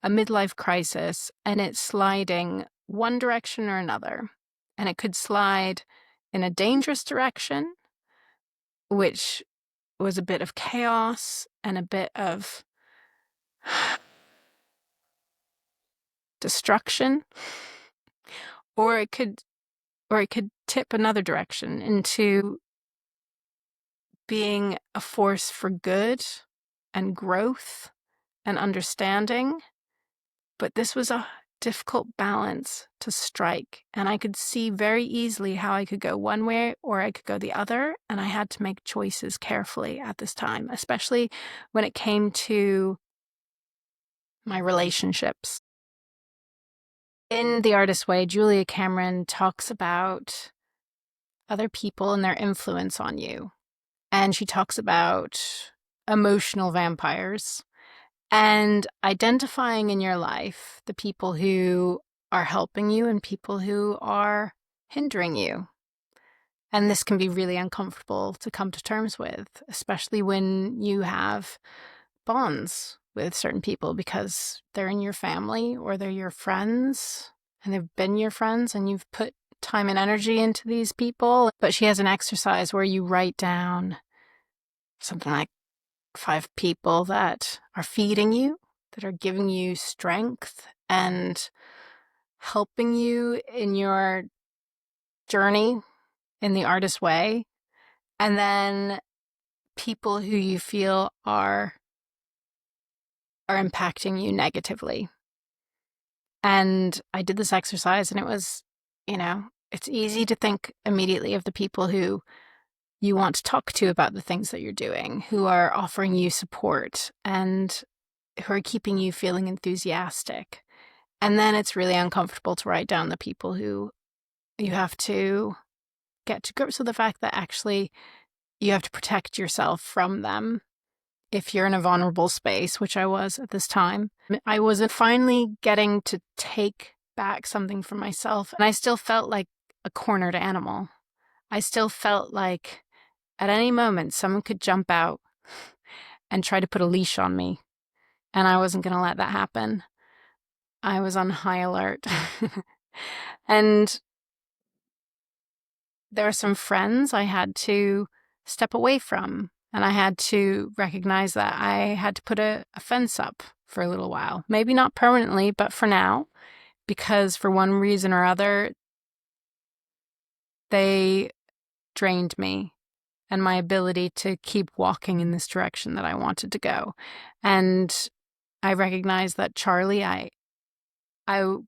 a midlife crisis, and it's sliding one direction or another. And it could slide in a dangerous direction, which was a bit of chaos and a bit of destruction, or it could tip another direction into being a force for good and growth and understanding. But this was a difficult balance to strike, and I could see very easily how I could go one way or I could go the other, and I had to make choices carefully at this time, especially when it came to my relationships. In The Artist's Way, Julia Cameron talks about other people and their influence on you, and she talks about emotional vampires and identifying in your life the people who are helping you and people who are hindering you. And this can be really uncomfortable to come to terms with, especially when you have bonds with certain people because they're in your family or they're your friends and they've been your friends and you've put time and energy into these people. But she has an exercise where you write down something like 5 people that are feeding you, that are giving you strength and helping you in your journey in the artist's way, and then people who you feel are impacting you negatively. And I did this exercise and it was, it's easy to think immediately of the people who you want to talk to about the things that you're doing, who are offering you support and who are keeping you feeling enthusiastic. And then it's really uncomfortable to write down the people who you have to get to grips with the fact that actually you have to protect yourself from them if you're in a vulnerable space, which I was at this time. I was finally getting to take back something for myself, and I still felt like a cornered animal. I still felt like at any moment someone could jump out and try to put a leash on me, and I wasn't going to let that happen. I was on high alert. And there were some friends I had to step away from, and I had to recognize that I had to put a fence up for a little while. Maybe not permanently, but for now, because for one reason or other, they drained me and my ability to keep walking in this direction that I wanted to go. And I recognized that Charlie, I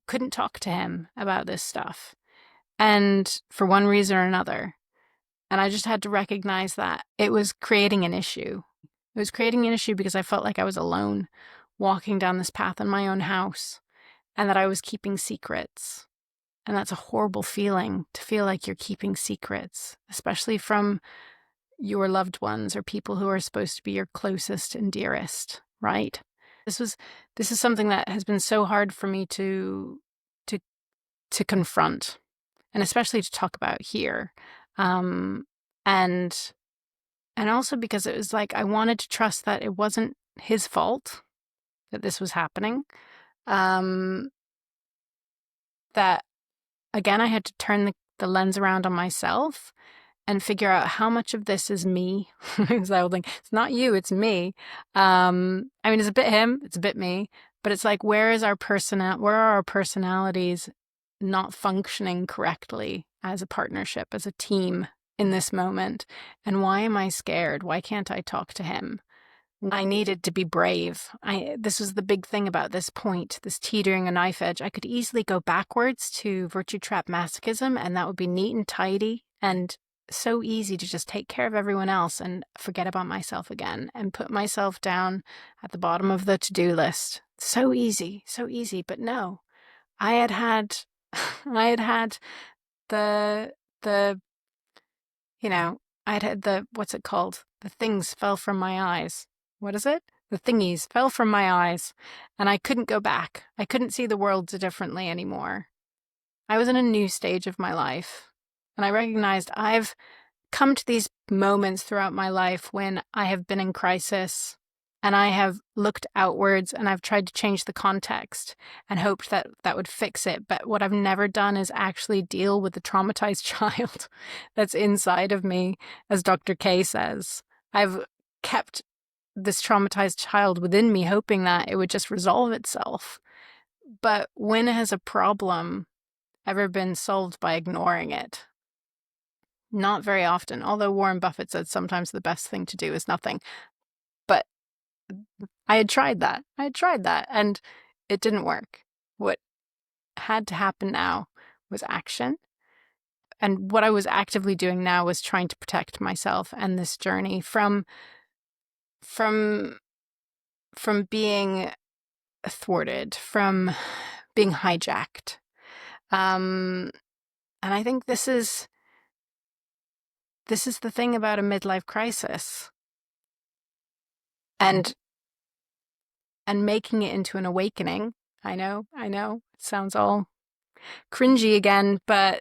couldn't talk to him about this stuff. And for one reason or another. And I just had to recognize that it was creating an issue. It was creating an issue because I felt like I was alone walking down this path in my own house and that I was keeping secrets And that's a horrible feeling, to feel like you're keeping secrets, especially from your loved ones or people who are supposed to be your closest and dearest, right? This is something that has been so hard for me to to confront, and especially to talk about here. Um, and and also because it was like I wanted to trust that it wasn't his fault that this was happening. Um, that again, I had to turn the lens around on myself and figure out how much of this is me. Because I would think, it's not you, it's me. I mean, it's a bit him, it's a bit me, but it's like, where are our personalities not functioning correctly as a partnership, as a team in this moment? And why am I scared? Why can't I talk to him? I needed to be brave. This was the big thing about this point, this teetering a knife edge. I could easily go backwards to virtue trap masochism, and that would be neat and tidy and so easy to just take care of everyone else and forget about myself again and put myself down at the bottom of the to-do list. So easy, so easy. But no, I had had, I had had the, the, you know, I'd had what's it called? The things fell from my eyes. What is it? The thingies fell from my eyes, and I couldn't go back. I couldn't see the world differently anymore. I was in a new stage of my life, and I recognized I've come to these moments throughout my life when I have been in crisis and I have looked outwards and I've tried to change the context and hoped that that would fix it. But what I've never done is actually deal with the traumatized child that's inside of me, as Dr. K says. I've kept this traumatized child within me, hoping that it would just resolve itself. But when has a problem ever been solved by ignoring it? Not very often, although Warren Buffett said sometimes the best thing to do is nothing. But I had tried that. And it didn't work. What had to happen now was action. And what I was actively doing now was trying to protect myself and this journey from being thwarted, from being hijacked. And I think this is the thing about a midlife crisis. And making it into an awakening. I know, it sounds all cringy again, but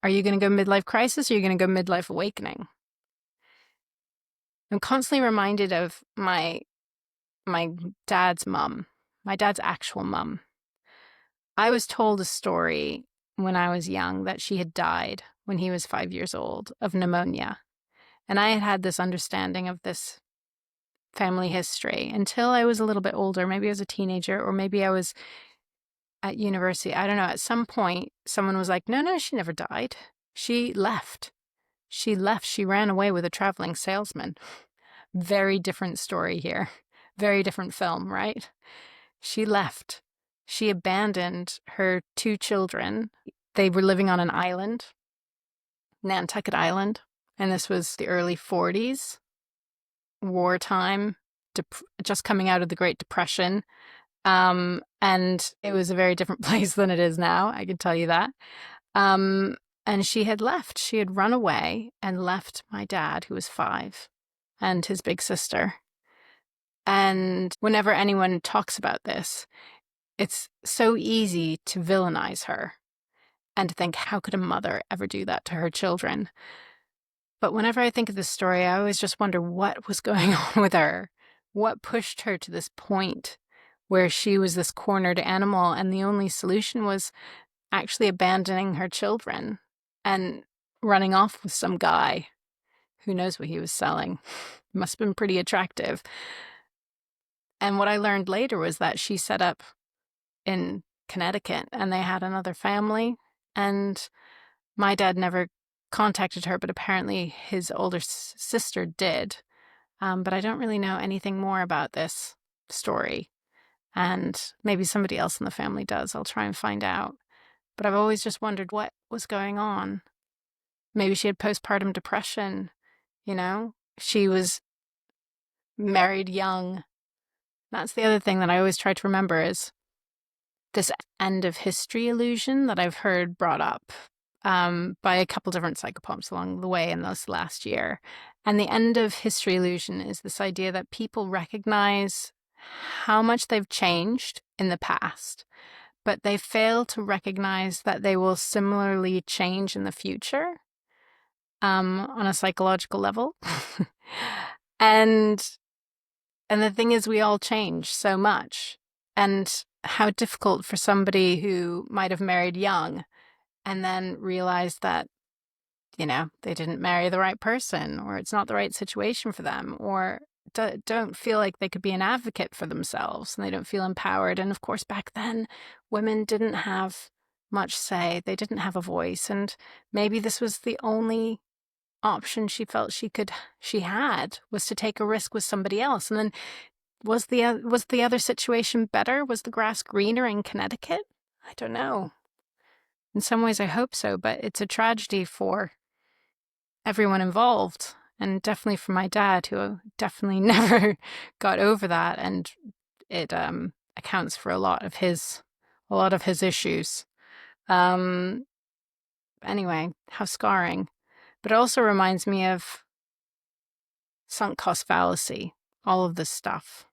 are you going to go midlife crisis or are you going to go midlife awakening? I'm constantly reminded of my dad's mum, my dad's actual mum. I was told a story when I was young that she had died when he was 5 years old of pneumonia. And I had had this understanding of this family history until I was a little bit older. Maybe I was a teenager, or maybe I was at university. I don't know. At some point, someone was like, no, she never died. She left. She left. She ran away with a traveling salesman. Very different story here. Very different film, right? She left. She abandoned her 2 children. They were living on an island, Nantucket Island, and this was the early 40s, wartime, just coming out of the Great Depression. And it was a very different place than it is now, I can tell you that. And she had left. She had run away and left my dad, who was 5, and his big sister. And whenever anyone talks about this, it's so easy to villainize her and to think, how could a mother ever do that to her children? But whenever I think of this story, I always just wonder what was going on with her. What pushed her to this point where she was this cornered animal, and the only solution was actually abandoning her children and running off with some guy. Who knows what he was selling? Must have been pretty attractive. And what I learned later was that she set up in Connecticut and they had another family, and my dad never contacted her, but apparently his older sister did. But I don't really know anything more about this story. And maybe somebody else in the family does. I'll try and find out. But I've always just wondered what was going on. Maybe she had postpartum depression, you know? She was married young. That's the other thing that I always try to remember is this end of history illusion that I've heard brought up by a couple different psychopomps along the way in this last year. And the end of history illusion is this idea that people recognize how much they've changed in the past, but they fail to recognize that they will similarly change in the future on a psychological level. and and the thing is, we all change so much. And how difficult for somebody who might have married young and then realized that, they didn't marry the right person, or it's not the right situation for them, or don't feel like they could be an advocate for themselves, and they don't feel empowered. And of course, back then, women didn't have much say. They didn't have a voice. And maybe this was the only option she felt she had, was to take a risk with somebody else. And then was the other situation better? Was the grass greener in Connecticut? I don't know. In some ways, I hope so, but it's a tragedy for everyone involved, and definitely for my dad, who definitely never got over that, and it accounts for a lot of his issues. Anyway, how scarring. But it also reminds me of sunk cost fallacy. All of this stuff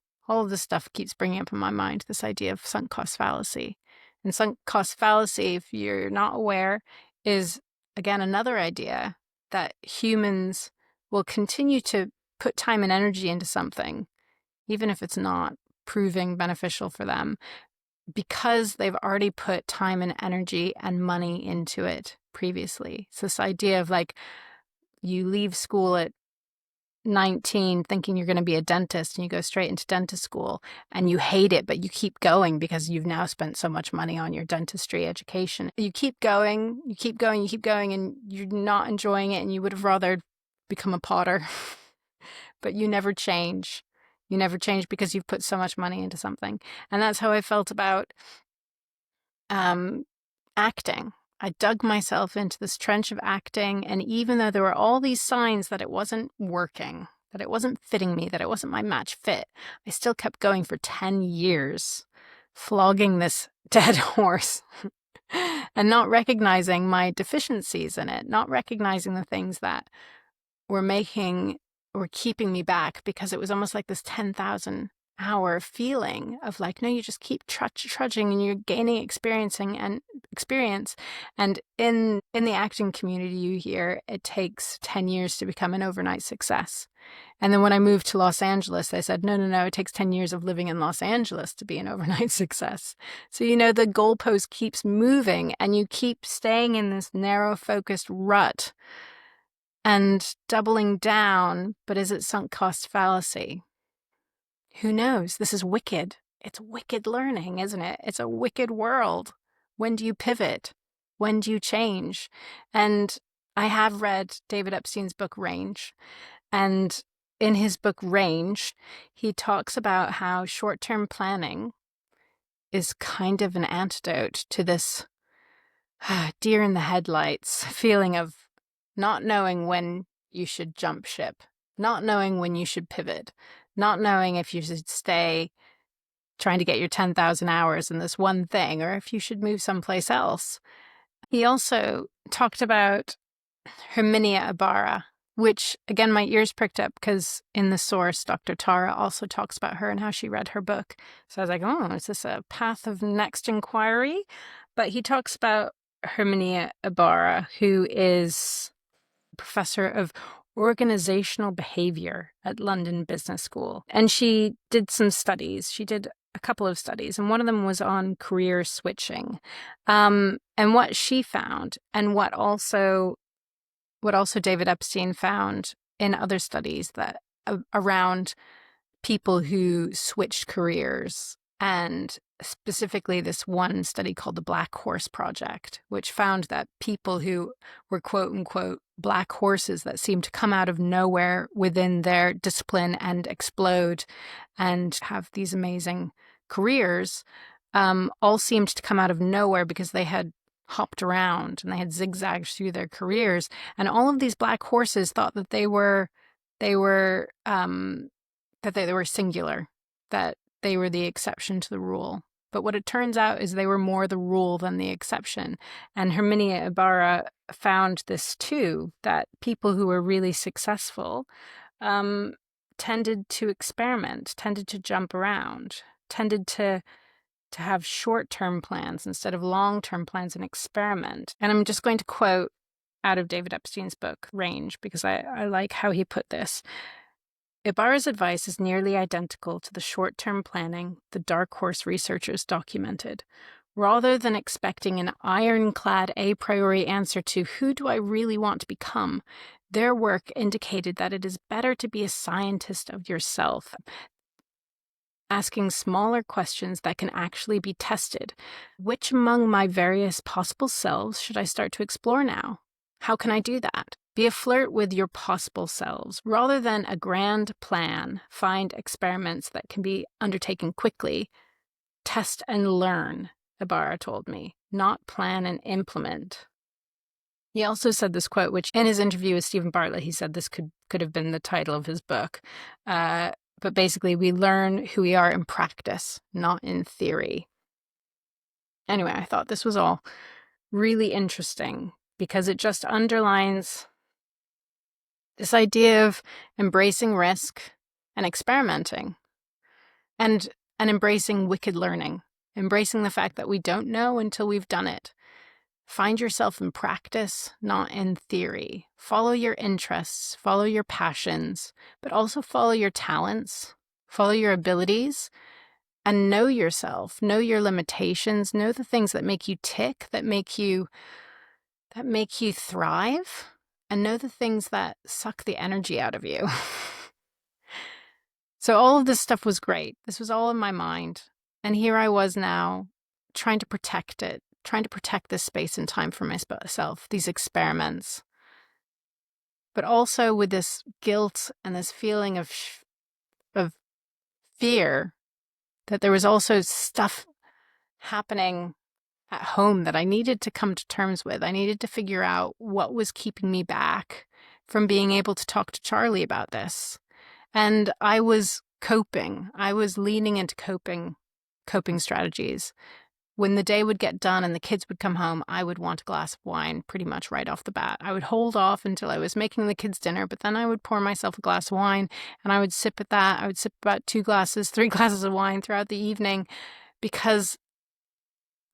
keeps bringing up in my mind this idea of sunk cost fallacy. And sunk cost fallacy, if you're not aware, is again another idea that humans will continue to put time and energy into something, even if it's not proving beneficial for them, because they've already put time and energy and money into it previously. It's this idea of like, you leave school at 19 thinking you're going to be a dentist, and you go straight into dentist school and you hate it, but you keep going because you've now spent so much money on your dentistry education. You keep going, and you're not enjoying it, and you would have rather become a potter. But you never change. You never change because you've put so much money into something. And that's how I felt about acting. I dug myself into this trench of acting, and even though there were all these signs that it wasn't working, that it wasn't fitting me, that it wasn't my match fit, I still kept going for 10 years, flogging this dead horse and not recognizing my deficiencies in it, not recognizing the things that were keeping me back, because it was almost like this 10,000 hour feeling of like, no, you just keep trudging, and you're gaining experience. And in the acting community, you hear it takes 10 years to become an overnight success. And then when I moved to Los Angeles, they said, no, it takes 10 years of living in Los Angeles to be an overnight success. So, the goalpost keeps moving, and you keep staying in this narrow focused rut and doubling down. But is it sunk cost fallacy? Who knows? This is wicked. It's wicked learning, isn't it? It's a wicked world. When do you pivot? When do you change? And I have read David Epstein's book, Range. And in his book, Range, he talks about how short-term planning is kind of an antidote to this deer in the headlights feeling of not knowing when you should jump ship, not knowing when you should pivot, not knowing if you should stay trying to get your 10,000 hours in this one thing, or if you should move someplace else. He also talked about Herminia Ibarra, which, again, my ears pricked up because in the source, Dr. Tara also talks about her and how she read her book. So I was like, oh, is this a path of next inquiry? But he talks about Herminia Ibarra, who is professor of organizational behavior at London Business School. And she did some studies. She did a couple of studies, and one of them was on career switching. And what she found, and what also David Epstein found in other studies, that around people who switched careers, and specifically this one study called the Black Horse Project, which found that people who were quote unquote black horses that seemed to come out of nowhere within their discipline and explode and have these amazing careers, all seemed to come out of nowhere because they had hopped around and they had zigzagged through their careers. And all of these black horses thought that they were singular, that they were the exception to the rule. But what it turns out is they were more the rule than the exception. And Herminia Ibarra found this too, that people who were really successful tended to experiment, tended to jump around, tended to have short-term plans instead of long-term plans and experiment. And I'm just going to quote out of David Epstein's book, Range, because I like how he put this. Ibarra's advice is nearly identical to the short-term planning the dark horse researchers documented. Rather than expecting an ironclad a priori answer to who do I really want to become, their work indicated that it is better to be a scientist of yourself, asking smaller questions that can actually be tested. Which among my various possible selves should I start to explore now? How can I do that? Be a flirt with your possible selves. Rather than a grand plan, find experiments that can be undertaken quickly. Test and learn, Ibarra told me, not plan and implement. He also said this quote, which in his interview with Stephen Bartlett, he said this could have been the title of his book. But basically, we learn who we are in practice, not in theory. Anyway, I thought this was all really interesting because it just underlines this idea of embracing risk and experimenting and embracing wicked learning, embracing the fact that we don't know until we've done it. Find yourself in practice, not in theory. Follow your interests, follow your passions, but also follow your talents, follow your abilities, and know yourself, know your limitations, know the things that make you tick, that make you thrive, and know the things that suck the energy out of you. So all of this stuff was great. This was all in my mind. And here I was now trying to protect it, trying to protect this space and time for myself, these experiments. But also with this guilt and this feeling of fear that there was also stuff happening at home that I needed to come to terms with. I needed to figure out what was keeping me back from being able to talk to Charlie about this. And I was coping. I was leaning into coping strategies. When the day would get done and the kids would come home, I would want a glass of wine pretty much right off the bat. I would hold off until I was making the kids dinner, but then I would pour myself a glass of wine and I would sip at that. I would sip about 2 glasses, 3 glasses of wine throughout the evening because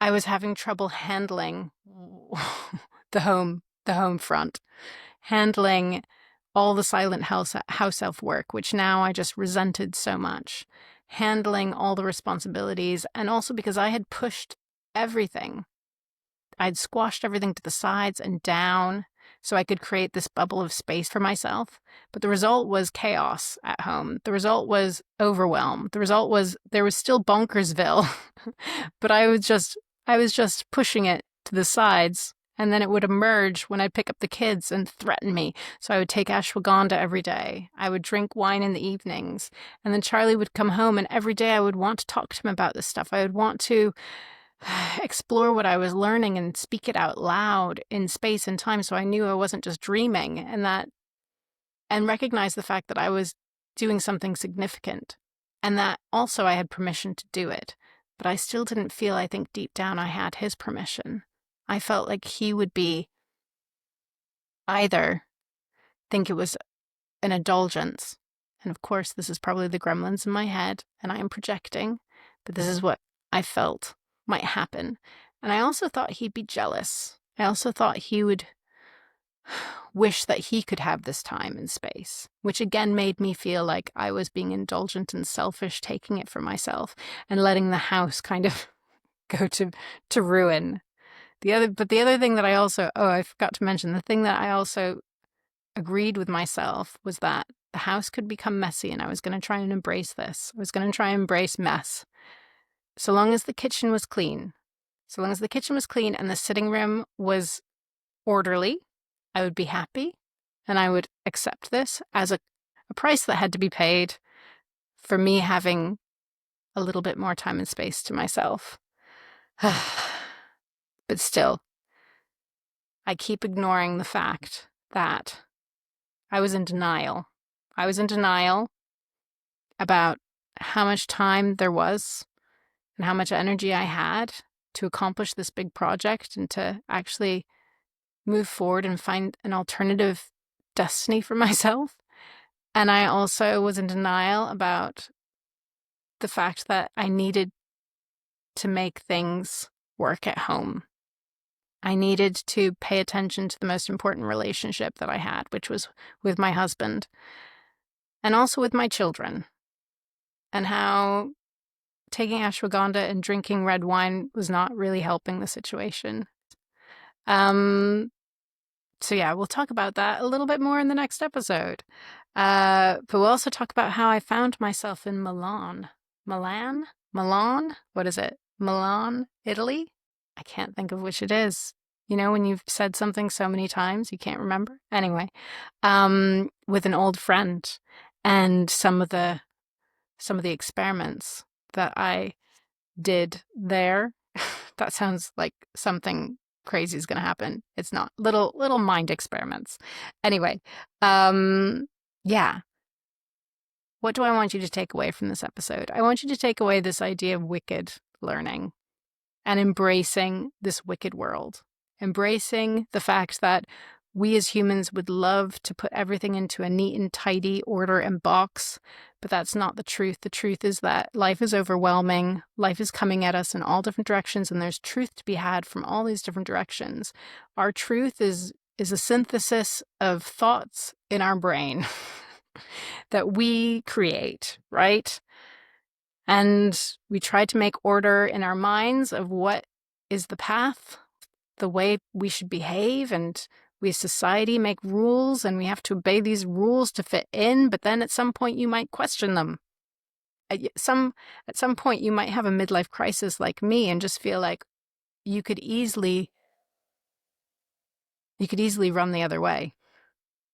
I was having trouble handling the home front, handling all the silent house elf work, which now I just resented so much, handling all the responsibilities, and also because I had pushed everything. I'd squashed everything to the sides and down so I could create this bubble of space for myself. But the result was chaos at home. The result was overwhelm. The result was there was still Bonkersville, but I was just pushing it to the sides, and then it would emerge when I'd pick up the kids and threaten me. So I would take ashwagandha every day. I would drink wine in the evenings. And then Charlie would come home, and every day I would want to talk to him about this stuff. I would want to explore what I was learning and speak it out loud in space and time so I knew I wasn't just dreaming, and recognize the fact that I was doing something significant, and that also I had permission to do it. But I still didn't feel, I think deep down I had his permission. I felt like he would be either think it was an indulgence, and of course this is probably the gremlins in my head and I am projecting, but this is what I felt might happen. And I also thought he'd be jealous. I also thought he would wish that he could have this time and space, which again made me feel like I was being indulgent and selfish, taking it for myself and letting the house kind of go to ruin. The other thing that I forgot to mention, the thing that I also agreed with myself was that the house could become messy and I was going to try and embrace this. I was going to try and embrace mess. So long as the kitchen was clean. So long as the kitchen was clean and the sitting room was orderly, I would be happy and I would accept this as a price that had to be paid for me having a little bit more time and space to myself. But still, I keep ignoring the fact that I was in denial. I was in denial about how much time there was and how much energy I had to accomplish this big project and to actually move forward and find an alternative destiny for myself. And I also was in denial about the fact that I needed to make things work at home. I needed to pay attention to the most important relationship that I had, which was with my husband, and also with my children, and how taking ashwagandha and drinking red wine was not really helping the situation. So yeah, we'll talk about that a little bit more in the next episode. But we'll also talk about how I found myself in Milan. Milan? What is it? Milan, Italy? I can't think of which it is. You know, when you've said something so many times, you can't remember. Anyway, with an old friend, and some of the experiments that I did there. That sounds like something crazy is going to happen. It's not. Little mind experiments. Anyway, yeah. What do I want you to take away from this episode? I want you to take away this idea of wicked learning and embracing this wicked world. Embracing the fact that we as humans would love to put everything into a neat and tidy order and box, but that's not the truth. The truth is that life is overwhelming. Life is coming at us in all different directions, and there's truth to be had from all these different directions. Our truth is a synthesis of thoughts in our brain that we create, right? And we try to make order in our minds of what is the path, the way we should behave, and we as society make rules, and we have to obey these rules to fit in, but then at some point you might question them. At some point you might have a midlife crisis like me and just feel like you could easily run the other way.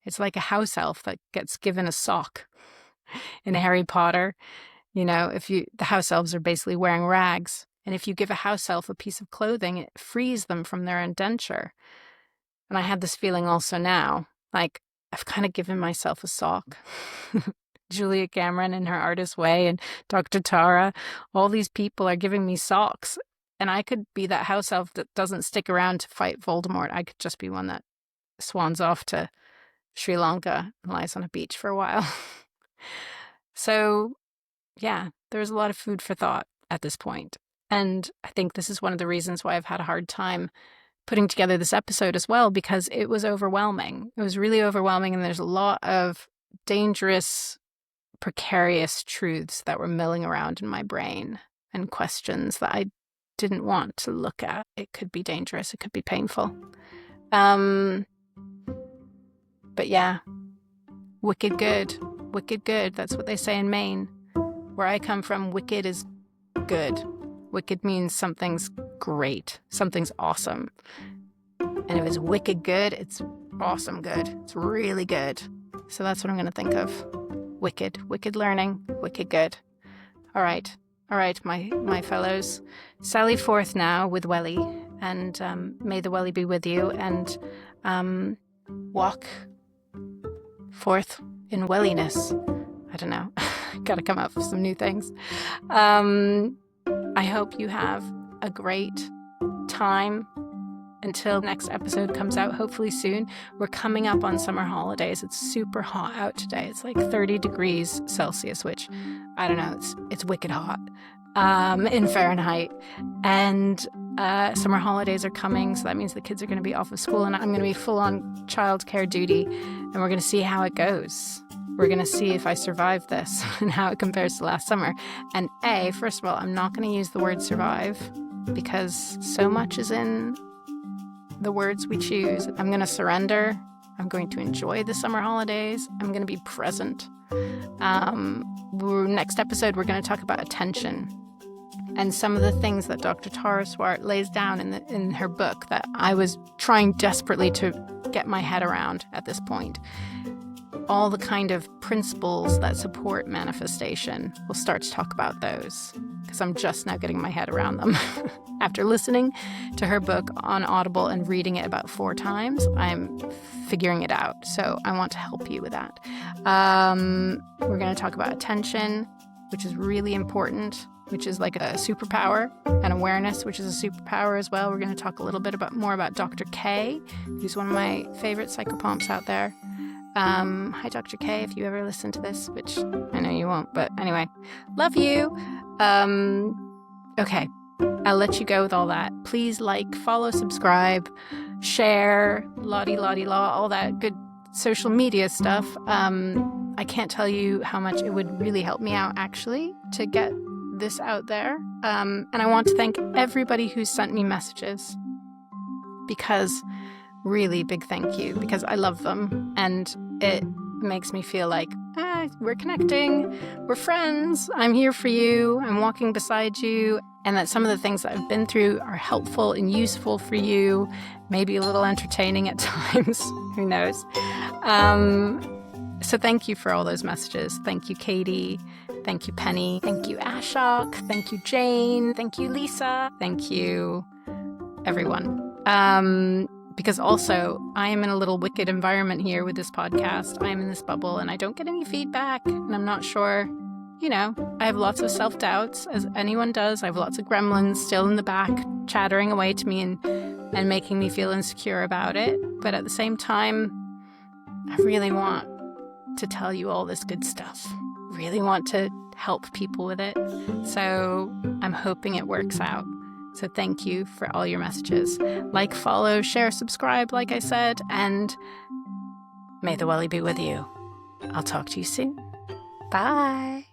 It's like a house elf that gets given a sock in Harry Potter. You know, the house elves are basically wearing rags, and if you give a house elf a piece of clothing, it frees them from their indenture. And I had this feeling also now, like I've kind of given myself a sock. Julia Cameron in her artist way, and Dr. Tara, all these people are giving me socks. And I could be that house elf that doesn't stick around to fight Voldemort. I could just be one that swans off to Sri Lanka and lies on a beach for a while. So, yeah, there's a lot of food for thought at this point. And I think this is one of the reasons why I've had a hard time putting together this episode as well, because it was overwhelming. It was really overwhelming, and there's a lot of dangerous, precarious truths that were milling around in my brain and questions that I didn't want to look at. It could be dangerous. It could be painful. But yeah, wicked good. Wicked good. That's what they say in Maine. Where I come from, wicked is good. Wicked means something's great. Something's awesome. And if it's wicked good, it's awesome good. It's really good. So that's what I'm going to think of. Wicked. Wicked learning. Wicked good. All right, my fellows. Sally forth now with Welly, and may the Welly be with you, and walk forth in welliness. I don't know. Gotta come up with some new things. I hope you have a great time until next episode comes out, hopefully soon. We're coming up on summer holidays. It's super hot out today. It's like 30 degrees Celsius, which, I don't know, it's wicked hot in Fahrenheit. And summer holidays are coming, so that means the kids are going to be off of school, and I'm going to be full on childcare duty, and we're going to see how it goes. We're going to see if I survive this and how it compares to last summer. And first of all, I'm not going to use the word survive, because so much is in the words we choose. I'm going to surrender. I'm going to enjoy the summer holidays. I'm going to be present. Next episode, we're going to talk about attention and some of the things that Dr. Tara Swart lays down in her book that I was trying desperately to get my head around at this point. All the kind of principles that support manifestation. We'll start to talk about those, because I'm just now getting my head around them. After listening to her book on Audible and reading it about 4 times, I'm figuring it out. So I want to help you with that. We're going to talk about attention, which is really important. which is like a superpower, and awareness, which is a superpower as well. We're going to talk a little bit more about Dr. K, who's one of my favorite psychopomps out there. Hi, Dr. K, if you ever listen to this, which I know you won't, but anyway, love you. Okay, I'll let you go with all that. Please like, follow, subscribe, share, la-di-la-di-la, all that good social media stuff. I can't tell you how much it would really help me out, actually, to get this out there. And I want to thank everybody who sent me messages, because really big thank you, because I love them, and it makes me feel like we're connecting, we're friends, I'm here for you, I'm walking beside you, and that some of the things that I've been through are helpful and useful for you, maybe a little entertaining at times, who knows. So thank you for all those messages. Thank you, Katie. Thank you, Penny. Thank you, Ashok. Thank you, Jane. Thank you, Lisa. Thank you, everyone. Because also, I am in a little wicked environment here with this podcast. I am in this bubble and I don't get any feedback, and I'm not sure, I have lots of self-doubts, as anyone does. I have lots of gremlins still in the back chattering away to me and making me feel insecure about it. But at the same time, I really want to tell you all this good stuff. Really want to help people with it. So I'm hoping it works out. So thank you for all your messages. Like, follow, share, subscribe, like I said, and may the welly be with you. I'll talk to you soon. Bye.